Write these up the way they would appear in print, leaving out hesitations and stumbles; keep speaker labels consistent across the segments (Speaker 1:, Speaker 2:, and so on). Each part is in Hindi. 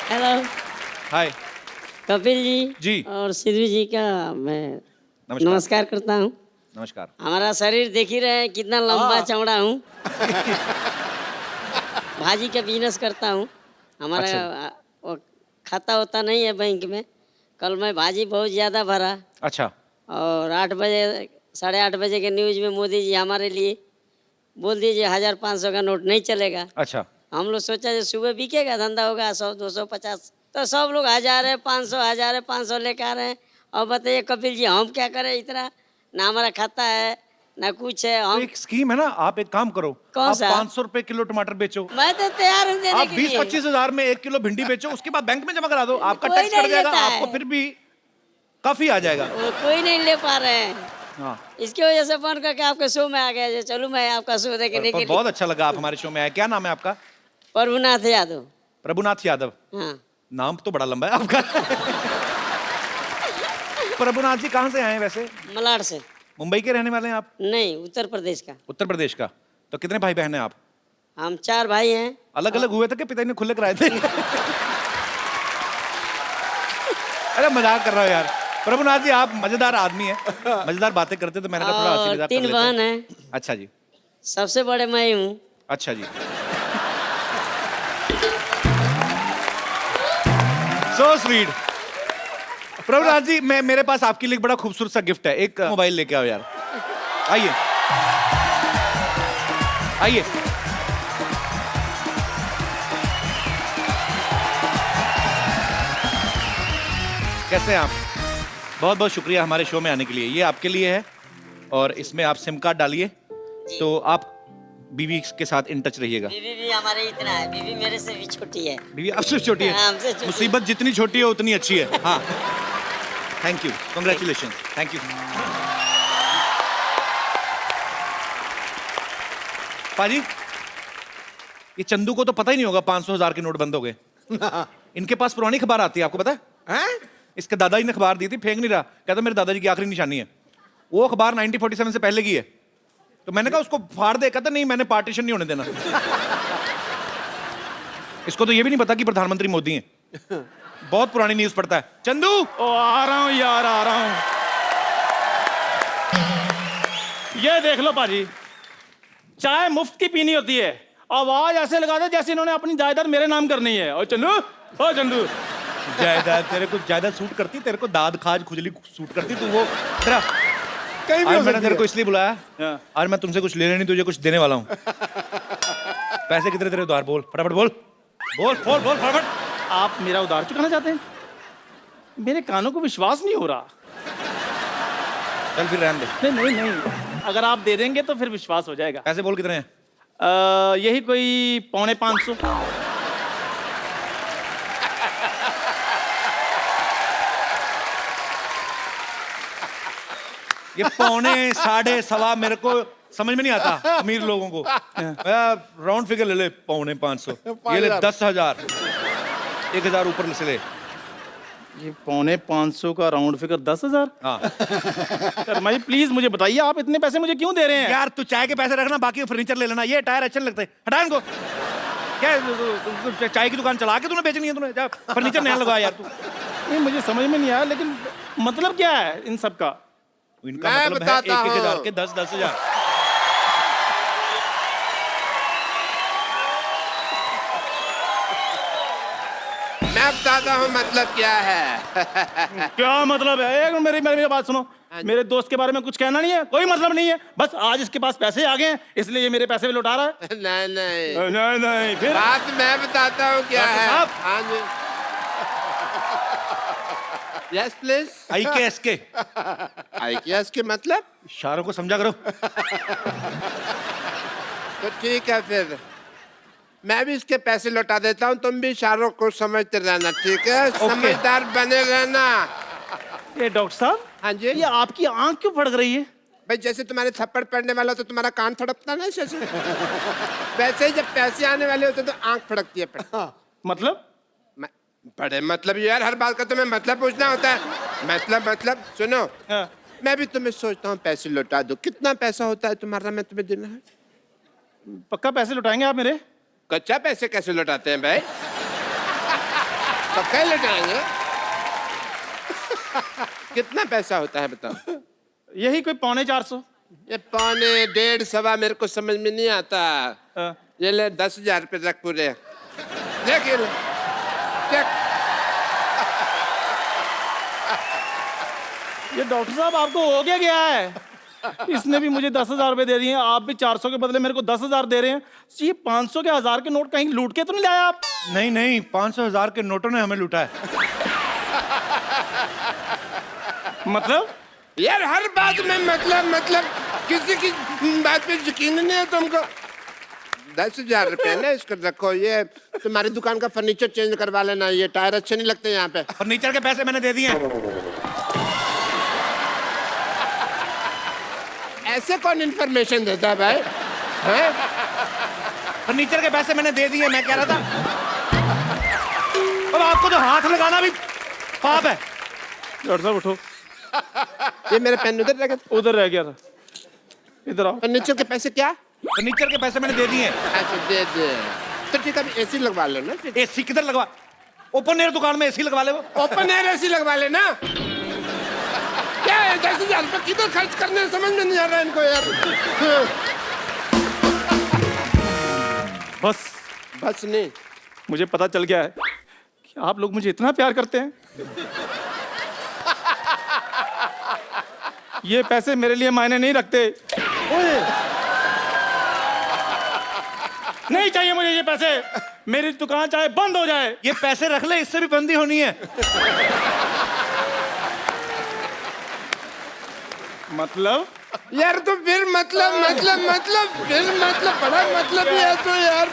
Speaker 1: हेलो
Speaker 2: हाय
Speaker 1: कपिल जी
Speaker 2: जी।
Speaker 1: और सिद्धू जी का मैं
Speaker 2: नमस्कार।
Speaker 1: नमस्कार करता हूँ।
Speaker 2: नमस्कार।
Speaker 1: हमारा शरीर देख ही रहे हैं कितना लंबा चौड़ा हूँ। भाजी का बिजनेस करता हूँ। हमारा
Speaker 2: अच्छा।
Speaker 1: वो खाता होता नहीं है बैंक में। कल मैं भाजी बहुत ज़्यादा भरा
Speaker 2: अच्छा।
Speaker 1: और 8 बजे 8:30 बजे के न्यूज़ में मोदी जी हमारे लिए बोल दीजिए 1500 का नोट नहीं चलेगा।
Speaker 2: अच्छा।
Speaker 1: हम लोग सोचा जो सुबह बिकेगा धंधा होगा 100 200 50 तो सब लोग 1000 है 500 लेकर आ रहे हैं। और बताइए कपिल जी हम क्या करें इतना ना हमारा खाता है ना कुछ है।
Speaker 2: तो
Speaker 1: हम
Speaker 2: एक स्कीम है ना, आप एक काम करो,
Speaker 1: कौन
Speaker 2: आप
Speaker 1: सा?
Speaker 2: 500 रुपए किलो टमाटर बेचो,
Speaker 1: मैं तो तैयार हूँ देने
Speaker 2: आप
Speaker 1: के लिए।
Speaker 2: 20-25 हजार में 1 किलो भिंडी बेचो, उसके बाद बैंक में जमा करा दो, आपका
Speaker 1: कोई
Speaker 2: टैक्स कट
Speaker 1: नहीं
Speaker 2: जाएगा,
Speaker 1: लेता
Speaker 2: आपको
Speaker 1: है।
Speaker 2: फिर भी काफी आ जाएगा।
Speaker 1: वो कोई नहीं ले पा रहे हैं।
Speaker 2: हाँ।
Speaker 1: इसकी वजह से फोन करके आपके शो में आ गया जो चलूँ मैं आपका शो देखने के लिए।
Speaker 2: बहुत अच्छा लगा आप हमारे शो में आए। क्या नाम है आपका?
Speaker 1: प्रभुनाथ यादव।
Speaker 2: प्रभुनाथ यादव।
Speaker 1: हाँ
Speaker 2: नाम तो बड़ा लंबा है आपका। प्रभुनाथ जी कहाँ से आए हैं वैसे?
Speaker 1: मलाड से।
Speaker 2: मुंबई के रहने वाले हैं आप?
Speaker 1: नहीं उत्तर प्रदेश का।
Speaker 2: उत्तर प्रदेश का। तो कितने भाई बहन हैं आप?
Speaker 1: हम 4 भाई हैं।
Speaker 2: अलग अलग हुए थे कि पिताजी ने खुले कराए थे? अरे मजाक कर रहा हूँ यार। प्रभुनाथ जी आप मजेदार आदमी हैं, मजेदार बातें करते, तो मैंने कहा थोड़ा हंसी
Speaker 1: और
Speaker 2: मजाक कर
Speaker 1: 3
Speaker 2: लेते
Speaker 1: बहन
Speaker 2: हैं।
Speaker 1: हैं।
Speaker 2: अच्छा जी।
Speaker 1: सबसे बड़े मैं हूँ।
Speaker 2: अच्छा जी। So sweet. प्रभुनाथ जी मेरे पास आपके लिए एक बड़ा खूबसूरत सा गिफ्ट है। एक मोबाइल लेके आओ यार। आइए आइए। कैसे हैं आप? बहुत बहुत शुक्रिया हमारे शो में आने के लिए। ये आपके लिए है और इसमें आप सिम कार्ड डालिए, तो आप बीवी के साथ इन टच रहिएगा।
Speaker 1: बीवी भी हमारे इतना है। बीवी मेरे से भी छोटी है।
Speaker 2: बीवी आपसे छोटी है?
Speaker 1: हाँ, हमसे छोटी।
Speaker 2: मुसीबत जितनी छोटी है उतनी अच्छी है। हाँ। Thank you, congratulation. Thank you पाजी। ये चंदू को तो पता ही नहीं होगा 500,000 के नोट बंद हो गए। इनके पास पुरानी खबर आती है, आपको पता है? इसके दादाजी ने खबर दी थी, फेंक नहीं रहा, कहता मेरे दादाजी की आखिरी निशानी है। वो अखबार 1947 से पहले की है। तो मैंने कहा उसको फाड़ दे, कहता नहीं मैंने पार्टीशन नहीं होने देना। इसको तो ये भी नहीं पता कि प्रधानमंत्री मोदी हैं। बहुत पुरानी न्यूज पढ़ता है। चंदू
Speaker 3: ओ आ रहा हूं यार, आ रहा हूं। ये देख लो पाजी, चाय मुफ्त की पीनी होती है। आवाज ऐसे लगा दे जैसे इन्होंने अपनी जायदाद मेरे नाम करनी है। और चंदू, ओ चंदू,
Speaker 2: जायदाद तेरे को जायदाद सूट करती, तेरे को दाद खाज खुजली सूट करती। तू वो तेरा
Speaker 4: कहीं भी
Speaker 2: आज
Speaker 4: हो
Speaker 2: मैंने
Speaker 4: सकती
Speaker 2: तेरे
Speaker 4: है।
Speaker 2: को इसलिए बुलाया,
Speaker 3: हाँ।
Speaker 2: आज मैं तुमसे कुछ लेने नहीं, तुझे कुछ देने वाला हूँ। पैसे कितने तेरे उधार? बोल फटाफट बोल, बोल बोल बोल फटाफट।
Speaker 3: आप मेरा उधार चुकाना चाहते हैं? मेरे कानों को विश्वास नहीं हो रहा।
Speaker 2: चल फिर रहने दे।
Speaker 3: नहीं नहीं नहीं, अगर आप दे देंगे तो फिर विश्वास हो जाएगा।
Speaker 2: पैसे बोल कितने हैं?
Speaker 3: यही कोई 550।
Speaker 2: ये 5.25 1.25 मेरे को समझ में नहीं आता अमीर लोगों को। राउंड फिगर ले ले, 550। ये ले 10,000, 1,000 ऊपर से ले।
Speaker 3: ये 550 का राउंड फिगर 10,000।
Speaker 2: हाँ
Speaker 3: शर्मा जी प्लीज मुझे बताइए, आप इतने पैसे मुझे क्यों दे रहे हैं?
Speaker 2: यार, तू चाय के पैसे रखना, बाकी फर्नीचर ले लेना। ये टायर अच्छे नहीं लगते, हटा इनको। क्या चाय की दुकान चला के तूने बेचनी है? तूने जा फर्नीचर नया लगा यार तू।
Speaker 3: नहीं मुझे समझ में नहीं आया, लेकिन मतलब क्या है इन सब का?
Speaker 2: इनका
Speaker 4: मैं
Speaker 2: मतलब है
Speaker 4: बताता
Speaker 2: 1,000
Speaker 4: हूँ।
Speaker 2: के 10,000।
Speaker 4: मैं बताता हूँ मतलब क्या है।
Speaker 3: क्या मतलब है? एक मेरी मेरी बात सुनो। मेरे दोस्त के बारे में कुछ कहना नहीं है, कोई मतलब नहीं है। बस आज इसके पास पैसे आ गए हैं, इसलिए ये मेरे पैसे भी लौटा रहा है।
Speaker 4: नहीं नहीं,
Speaker 3: नहीं नहीं, फिर
Speaker 4: बात मैं बताता हूँ क्या
Speaker 2: डॉक्टर
Speaker 4: है।
Speaker 2: साहब।
Speaker 4: हाँ जी, यस प्लीज।
Speaker 2: IKS के
Speaker 4: IKS के मतलब?
Speaker 2: इशारों को समझा करो।
Speaker 4: तो ठीक है, फिर मैं भी इसके पैसे लौटा देता हूँ, तुम भी इशारों को समझते रहना, ठीक है? समझदार बने रहना।
Speaker 3: ये डॉक्टर साहब,
Speaker 4: हाँ जी।
Speaker 3: ये आपकी आंख क्यों फड़क रही है?
Speaker 4: भाई जैसे तुम्हारे थप्पड़ पड़ने वाला हो तो तुम्हारा कान फड़कता ना ऐसे। वैसे ही जब पैसे आने वाले होते तो आंख फड़कती है।
Speaker 3: मतलब
Speaker 4: बड़े मतलब यार, हर बात का तुम्हें मतलब पूछना होता है। मतलब सुनो,
Speaker 3: हाँ।
Speaker 4: मैं भी तुम्हें सोचता हूँ पैसे लौटा दो। कितना पैसा होता है तुम्हारा, मैं तुम्हें देना है?
Speaker 3: पक्का पैसे लौटाएंगे आप मेरे?
Speaker 4: कच्चा पैसे कैसे लौटाते हैं भाई? पक्का ही लौटाएंगे। कितना पैसा होता है बताओ?
Speaker 3: यही कोई 450।
Speaker 4: ये 1.25 1.25 मेरे को समझ में नहीं आता।
Speaker 3: हाँ।
Speaker 4: ये ले 10,000 रुपये रख पूरे। देख ये ले। क्या?
Speaker 3: ये डॉक्टर साहब आपको हो गया है? इसने भी मुझे 10,000 रुपए दे दिए, आप भी 400 के बदले मेरे को 10,000 दे रहे हैं। ये 500 के 1000 के नोट कहीं लूट के तो नहीं लाया आप?
Speaker 2: नहीं नहीं, 500,000 के नोटों ने हमें लूटा है।
Speaker 3: मतलब
Speaker 4: यार हर बात में मतलब किसी की बात पे यकीन नहीं है तुमको। 10,000 रुपये ना, इसको रखो। ये तुम्हारी दुकान का फर्नीचर चेंज करवा लेना, ये टायर अच्छे नहीं लगते यहाँ पे।
Speaker 2: फर्नीचर के पैसे मैंने दे दिए हैं।
Speaker 4: ऐसे कौन इन्फॉर्मेशन देता है भाई? हैं?
Speaker 2: फर्नीचर के पैसे मैंने दे दिए, मैं कह रहा था। अब आपको तो हाथ लगाना भी पाप है।
Speaker 3: डॉक्टर साहब उठो।
Speaker 4: ये मेरा पेन उधर रह गया।
Speaker 3: उधर रह गया था, इधर आओ।
Speaker 4: फर्नीचर के पैसे क्या?
Speaker 2: फर्नीचर के पैसे मैंने दे दिए हैं।
Speaker 4: अच्छा दे दे। तो ठीक है, अभी एसी लगवा लो ना।
Speaker 2: एसी किधर लगवा? ओपन एयर दुकान में एसी लगवा ले वो।
Speaker 4: ओपन एयर एसी लगवा लेना। क्या है 10,000 रुपये किधर खर्च करने, समझ में नहीं आ रहा इनको यार। बस नहीं,
Speaker 3: मुझे पता चल गया है कि आप लोग मुझे इतना प्यार करते हैं। ये पैसे मेरे लिए मायने नहीं रखते। नहीं चाहिए मुझे ये पैसे। मेरी दुकान चाहे बंद हो जाए।
Speaker 2: ये पैसे रख ले, इससे भी बंदी होनी है।
Speaker 3: मतलब
Speaker 4: यार तो फिर मतलब बड़ा मतलब ही है तो यार।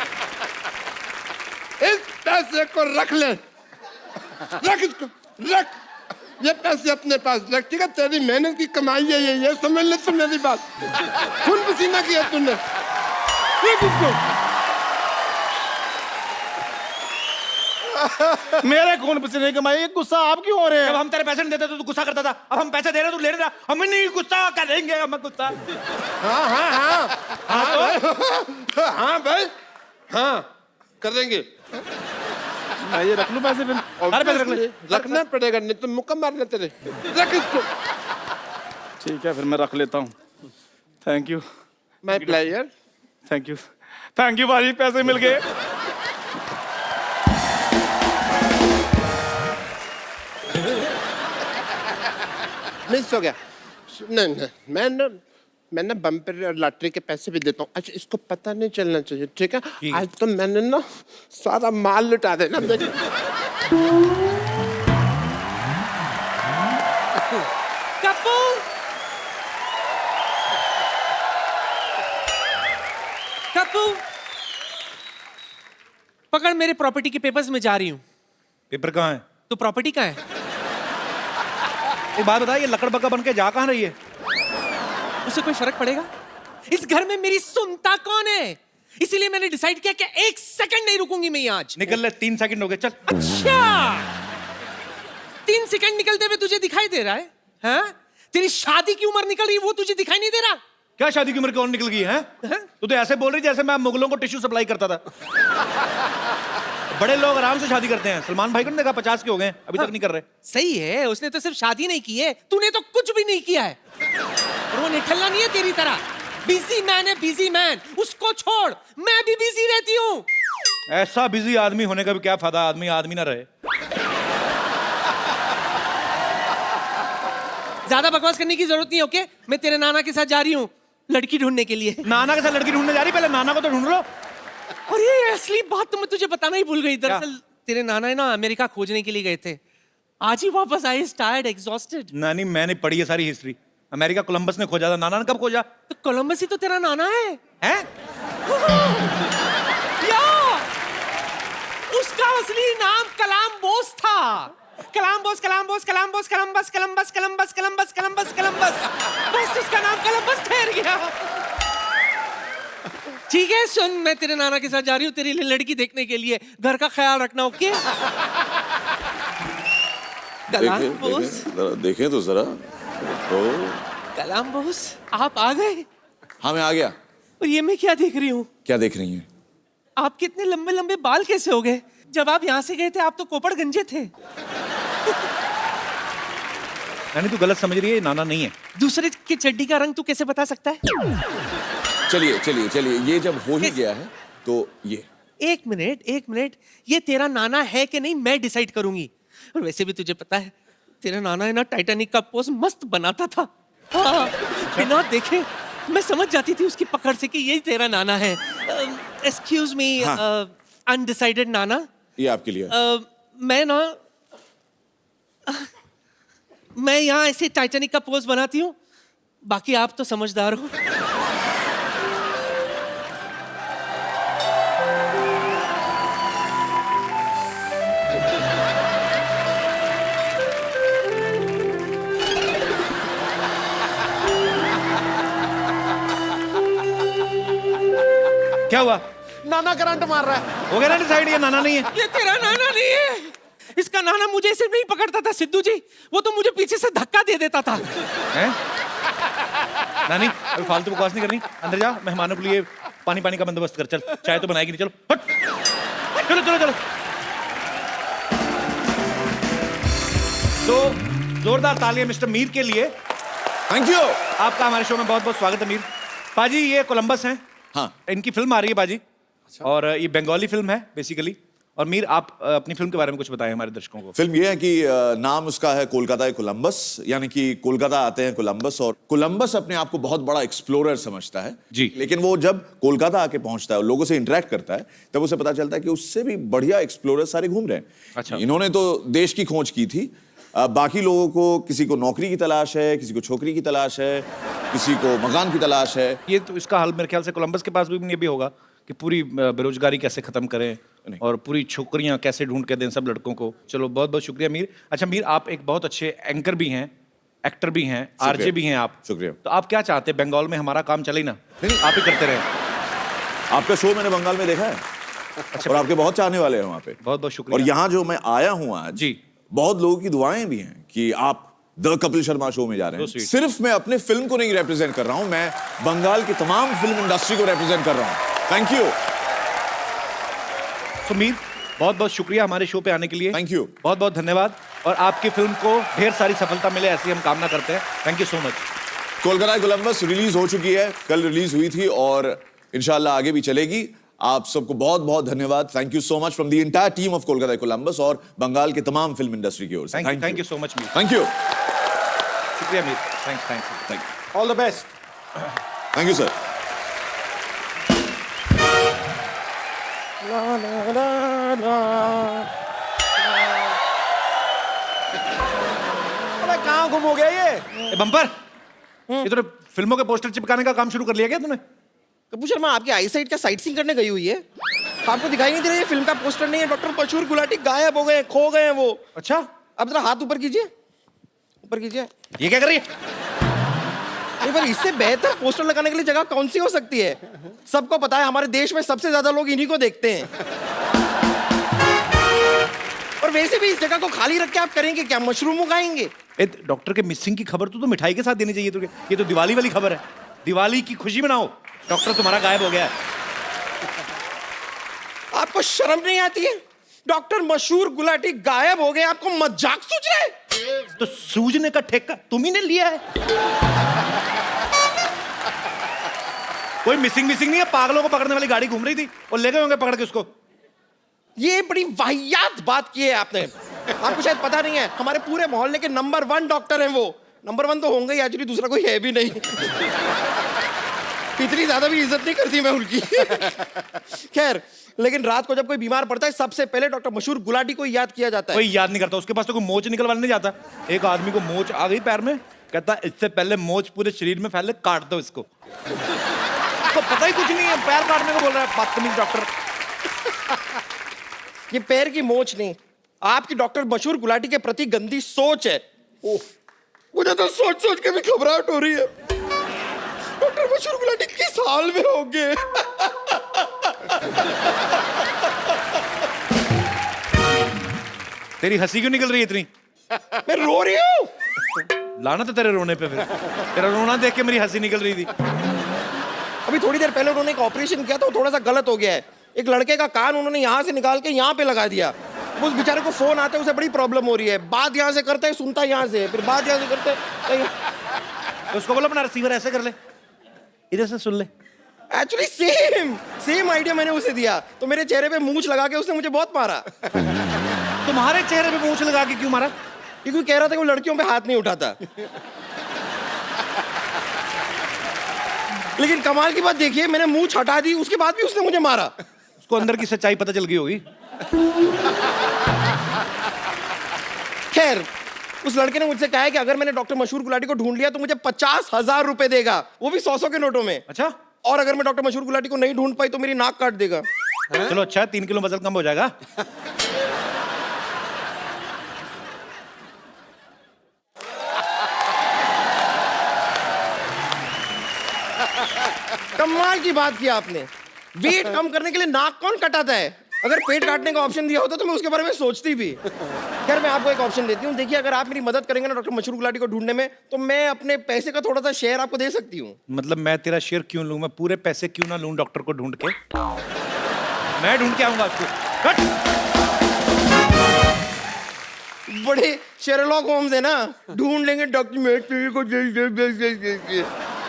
Speaker 4: इस पैसे को रख ले, रख इसको, रख। ये पैसे अपने पास रख, ठीक है? तेरी मेहनत की कमाई है ये समझ ले तू मेरी बात। खून पसीना किया तूने, रख इसको।
Speaker 3: मेरे खून पसीने कमाई, ये गुस्सा आप क्यों हो रहे हैं?
Speaker 2: जब हम तेरे पैसे नहीं देते तो तू गुस्सा करता था, अब हम पैसे दे रहे तू ले रहा। हम नहीं गुस्सा करेंगे, हम गुस्सा।
Speaker 4: हाँ हाँ हाँ हाँ भाई, हाँ कर देंगे।
Speaker 3: मैं ये रख लूं पैसे फिर?
Speaker 2: सारे पैसे रख ले।
Speaker 4: रखना पड़ेगा, नहीं तो मुक्का मारना तेरे। रख इसको।
Speaker 3: ठीक है, फिर मैं रख लेता हूँ। Thank you
Speaker 4: my player.
Speaker 3: Thank you भाई, पैसे मिल गए।
Speaker 4: मिस हो गया। नहीं मैं ना बम्पर और लॉटरी के पैसे भी देता हूँ। अच्छा इसको पता नहीं चलना चाहिए, ठीक है? आज तो मैंने ना सारा माल लुटा देना।
Speaker 5: कप्पू, कप्पू, पकड़, मेरे प्रॉपर्टी के पेपर्स में जा रही हूँ।
Speaker 2: पेपर कहाँ है?
Speaker 5: तो प्रॉपर्टी कहाँ है?
Speaker 2: एक बात बता, ये लकड़ बग्गा बन के जा कहाँ रही है?
Speaker 5: उससे कोई फर्क पड़ेगा? इस घर में मेरी सुनता कौन है? इसीलिए मैंने डिसाइड किया कि 1 सेकंड नहीं रुकूंगी मैं आज।
Speaker 2: निकल ले, 3 सेकंड हो गए, चल।
Speaker 5: अच्छा, 3 सेकंड निकलते हुए तुझे दिखाई दे रहा है? हाँ? तेरी शादी की उम्र निकल रही है, वो तुझे दिखाई नहीं दे रहा?
Speaker 2: क्या शादी की उम्र कौन निकल गई है? तू तो ऐसे बोल रही जैसे मैं मुगलों को टिश्यू सप्लाई करता था। बड़े लोग आराम से शादी करते हैं। सलमान भाई को नहीं देखा, 50 के हो गए, अभी तक नहीं कर रहे।
Speaker 5: सही है, उसने तो सिर्फ शादी नहीं की है, तूने तो कुछ भी नहीं किया है। और वो निठल्ला नहीं है तेरी तरह। बिजी मैन है, बिजी मैन। उसको छोड़, मैं भी बिजी रहती हूँ।
Speaker 2: ऐसा बिजी आदमी होने का भी क्या फायदा, आदमी ना रहे।
Speaker 5: ज्यादा बकवास करने की जरूरत नहीं, ओके? मैं तेरे नाना के साथ जा रही हूँ लड़की ढूंढने के लिए।
Speaker 2: नाना के साथ लड़की ढूंढने जा रही? पहले नाना को तो ढूंढ लो।
Speaker 5: और ये असली बात तो मैं तुझे बताना ही भूल गई। दरअसल तेरे नाना है ना, अमेरिका खोजने के लिए गए थे। आज ही वापस आए, टायर्ड, एग्जॉस्टेड।
Speaker 2: नानी, मैंने पढ़ी है सारी हिस्ट्री। अमेरिका कोलंबस ने खोजा था, नाना ने कब खोजा?
Speaker 5: तो कोलंबस ही तो तेरा नाना है।
Speaker 2: हैं?
Speaker 5: या उसका असली नाम कलाम बोस था। Columbus, Columbus, Columbus, Columbus, Columbus, Columbus, Columbus, Columbus, Columbus. बस उसका नाम कलम्बस ठहर गया। ठीक है, सुन, मैं तेरे नाना के साथ जा रही हूँ तेरी लड़की देखने के लिए। घर का ख्याल रखना, ओके? कलाम्बोस,
Speaker 6: देखें तो जरा।
Speaker 5: कलाम्बोस, आप आ गए?
Speaker 6: हाँ, मैं आ गया।
Speaker 5: और ये मैं क्या देख रही हूँ?
Speaker 6: क्या देख रही हैं?
Speaker 5: आपके इतने लंबे लंबे बाल कैसे हो गए? जब आप यहाँ से गए थे आप तो कोपड़ गंजे थे।
Speaker 2: यानी तू गलत समझ रही है, नाना नहीं है।
Speaker 5: दूसरे की चड्डी का रंग तू कैसे बता सकता है?
Speaker 6: चलिए चलिए चलिए, ये जब हो ही गया है तो ये
Speaker 5: एक मिनट, ये तेरा नाना है कि नहीं मैं डिसाइड करूंगी। और वैसे भी तुझे पता है तेरा नाना है ना टाइटैनिक का पोज मस्त बनाता था। हाँ, बिना देखे मैं समझ जाती थी उसकी पकड़ से कि यही तेरा नाना है। एक्सक्यूज मी अनडिसाइडेड नाना,
Speaker 6: ये आपके लिए।
Speaker 5: मैं यहाँ ऐसे टाइटैनिक का पोज बनाती हूँ, बाकी आप तो समझदार हो।
Speaker 2: क्या हुआ?
Speaker 4: नाना करंट मार रहा है।
Speaker 2: हो गया ना डिसाइड, ये नाना नहीं है।
Speaker 5: ये तेरा नाना नहीं है। इसका नाना मुझे ऐसे नहीं पकड़ता था सिद्धू जी, वो तो मुझे पीछे से धक्का दे देता था।
Speaker 2: हैं? नानी अभी फालतू बकवास नहीं करनी, अंदर जा, मेहमानों के लिए पानी का बंदोबस्त कर। चल, चाय तो बनाएगी नहीं, चलो हट। चलो चलो चलो। तो जोरदार तालियां मिस्टर मीर के लिए।
Speaker 6: Thank you.
Speaker 2: आपका हमारे शो में बहुत बहुत स्वागत है मीर। पाजी ये कोलंबस हैं।
Speaker 6: हाँ,
Speaker 2: इनकी फिल्म आ रही है पाजी। और ये बंगाली फिल्म है बेसिकली। और मीर आप अपनी फिल्म के बारे में कुछ बताएं हमारे दर्शकों को।
Speaker 6: फिल्म ये है कि नाम उसका है कोलकाता कोलंबस, यानी कि कोलकाता आते हैं कोलंबस, और कोलंबस अपने आप को बहुत बड़ा एक्सप्लोरर समझता है
Speaker 2: जी।
Speaker 6: लेकिन वो जब कोलकाता आके पहुंचता है और लोगों से इंटरेक्ट करता है तब उसे पता चलता है कि उससे भी बढ़िया एक्सप्लोरर सारे घूम रहे हैं।
Speaker 2: अच्छा।
Speaker 6: इन्होंने तो देश की खोज की थी, बाकी लोगों को किसी को नौकरी की तलाश है, किसी को छोकरी की तलाश है, किसी को मकान की तलाश है।
Speaker 2: ये तो इसका हल मेरे ख्याल से कोलंबस के पास भी नहीं भी होगा कि पूरी बेरोजगारी कैसे खत्म करें और पूरी छोकरियां कैसे ढूंढ के दें सब लड़कों को। चलो बहुत बहुत शुक्रिया मीर। अच्छा मीर, आप एक बहुत अच्छे एंकर भी हैं, एक्टर भी हैं, आरजे भी हैं आप।
Speaker 6: शुक्रिया।
Speaker 2: तो आप क्या चाहते हैं, बंगाल में हमारा काम चले ना? नहीं, आप ही करते रहे।
Speaker 6: आपका शो मैंने बंगाल में देखा है।
Speaker 2: अच्छा।
Speaker 6: और आपके बहुत चाहने वाले हैं वहाँ पे।
Speaker 2: बहुत बहुत शुक्रिया।
Speaker 6: और यहाँ जो मैं आया हूँ आज
Speaker 2: जी,
Speaker 6: बहुत लोगों की दुआएं भी हैं कि आप द कपिल शर्मा शो में जा रहे हैं।
Speaker 2: So sweet.
Speaker 6: सिर्फ मैं अपने फिल्म को नहीं रिप्रेजेंट कर रहा हूं, मैं बंगाल की तमाम फिल्म इंडस्ट्री को रिप्रेजेंट कर रहा हूं। Thank you.
Speaker 2: तो मीर बहुत बहुत शुक्रिया हमारे शो पे आने के लिए।
Speaker 6: Thank you.
Speaker 2: बहुत बहुत धन्यवाद। और आपकी फिल्म को ढेर सारी सफलता मिले ऐसी हम कामना करते हैं। Thank you so much.
Speaker 6: Kolkata Columbus release हो चुकी है, कल रिलीज हुई थी और इंशाल्लाह आगे भी चलेगी। आप सबको बहुत बहुत धन्यवाद। Thank you so much from the entire team of Kolkata Columbus और बंगाल के तमाम फिल्म इंडस्ट्री की ओर से।
Speaker 2: Thank you so much Mir.
Speaker 6: Thank you.
Speaker 2: शुक्रिया Mir. Thanks.
Speaker 4: All the best.
Speaker 6: Thank you sir.
Speaker 4: अबे कहाँ गुम हो गया ये?
Speaker 2: बम्पर, ये तो फिल्मों के पोस्टर चिपकाने का काम शुरू कर लिया क्या तूने?
Speaker 7: कपूर शर्मा आपकी आई साइड का साइट सीइंग करने गई हुई है, आपको दिखाई नहीं दे रहा? ये फिल्म का पोस्टर नहीं है। डॉक्टर मशहूर गुलाटी गायब हो गए, खो गए हैं वो।
Speaker 2: अच्छा,
Speaker 7: अब जरा हाथ ऊपर कीजिए, ऊपर कीजिए।
Speaker 2: ये क्या कर रही है?
Speaker 7: नहीं पर इससे बेहतर पोस्टर लगाने के लिए जगह कौन सी हो सकती है? सबको पता है हमारे देश में सबसे ज्यादा लोग इन्हीं को देखते हैं। और वैसे भी इस जगह को खाली रख के आप करेंगे क्या? मशरूम उगाएंगे?
Speaker 2: डॉक्टर के मिसिंग की खबर तो मिठाई के साथ देनी चाहिए तुझे। ये तो दिवाली वाली खबर है। दिवाली की खुशी मनाओ, डॉक्टर तुम्हारा गायब हो गया है।
Speaker 7: आपको शर्म नहीं आती है? डॉक्टर मशहूर गुलाटी गायब हो गए, आपको मजाक सूझ रहा है?
Speaker 2: तो सूझने का ठेका तुम ही ने लिया है। कोई मिसिंग नहीं है, पागलों को पकड़ने वाली गाड़ी घूम रही थी और ले गए होंगे पकड़ के उसको।
Speaker 7: ये बड़ी वाहियात बात की है आपने। आपको शायद पता नहीं है, हमारे पूरे मोहल्ले के नंबर 1 डॉक्टर हैं वो। नंबर 1 तो होंगे ही, एक्चुअली दूसरा कोई है भी नहीं। इतनी ज्यादा भी इज्जत नहीं करती मैं उनकी। खैर, लेकिन रात को जब कोई बीमार पड़ता है सबसे पहले डॉक्टर मशहूर गुलाटी को याद किया जाता है।
Speaker 2: कोई याद नहीं करता, उसके पास तो कोई मोच निकलवाने नहीं जाता। एक आदमी को मोच आ गई पैर में, कहता इससे पहले मोच पूरे शरीर में फैले, काट दो इसको। तो पता ही कुछ नहीं है, पैर काटने को बोल रहा है बदतमीज डॉक्टर।
Speaker 7: ये पैर की मोच नहीं, आपकी डॉक्टर मशहूर गुलाटी के प्रति गंदी सोच है। ओह, मुझे तो सोच सोच के भी घबराहट हो रही है। डॉक्टर मशहूर गुलाटी किस हाल में होंगे?
Speaker 2: तेरी हंसी क्यों निकल रही है इतनी?
Speaker 7: मैं रो रही हूँ।
Speaker 2: लाना तो तेरे रोने पे, फिर तेरा रोना देख के मेरी हंसी निकल रही थी।
Speaker 7: अभी थोड़ी देर पहले उन्होंने एक ऑपरेशन किया था, वो थोड़ा सा गलत हो गया है। एक लड़के का कान उन्होंने यहाँ से निकाल के यहाँ पे लगा दिया। उस बेचारे को फोन आता है, उसे बड़ी प्रॉब्लम हो रही है, बात यहाँ से करता है, सुनता है यहाँ से, फिर बात यहाँ से करता है।
Speaker 2: तो उसको बोलो अपना रिसीवर ऐसे कर ले, इधर से सुन ले।
Speaker 7: एक्चुअली सेम आइडिया मैंने उसे दिया, तो मेरे चेहरे पे मूंछ लगा के उसने मुझे बहुत मारा।
Speaker 2: तुम्हारे चेहरे पे मूंछ लगा के क्यों मारा?
Speaker 7: क्योंकि कह रहा था कि वो लड़कियों पे हाथ नहीं उठाता। लेकिन कमाल की बात देखिए, मैंने मूंछ हटा दी, उसके बाद भी उसने मुझे मारा।
Speaker 2: उसको अंदर की सच्चाई पता चल गई होगी।
Speaker 7: खैर, उस लड़के ने मुझसे कहा है कि अगर मैंने डॉक्टर मशहूर गुलाटी को ढूंढ लिया तो मुझे 50,000 रुपए देगा, वो भी 100 के नोटों में।
Speaker 2: अच्छा,
Speaker 7: और अगर मैं डॉक्टर मशहूर गुलाटी को नहीं ढूंढ पाई तो मेरी नाक काट देगा।
Speaker 2: चलो अच्छा है, 3 किलो वजन कम हो जाएगा।
Speaker 7: कमाल की बात की आपने। वेट कम करने के लिए नाक कौन कटाता है? अगर पेट काटने का ऑप्शन दिया होता तो मैं उसके बारे में सोचती भी। खैर, मैं आपको एक ऑप्शन देती हूँ। देखिए, अगर आप मेरी मदद करेंगे ना डॉक्टर मशहूर गुलाटी को ढूंढने में, तो मैं अपने पैसे का थोड़ा सा शेयर आपको दे सकती हूँ।
Speaker 2: मतलब मैं तेरा शेयर क्यों लूं? मैं पूरे पैसे क्यों ना लूं डॉक्टर को ढूंढ के? मैं ढूंढ के आऊंगा उसको। कट।
Speaker 7: बड़े शेरलॉक होम्स है ना, ढूंढ लेंगे डॉक्टर मशहूर को,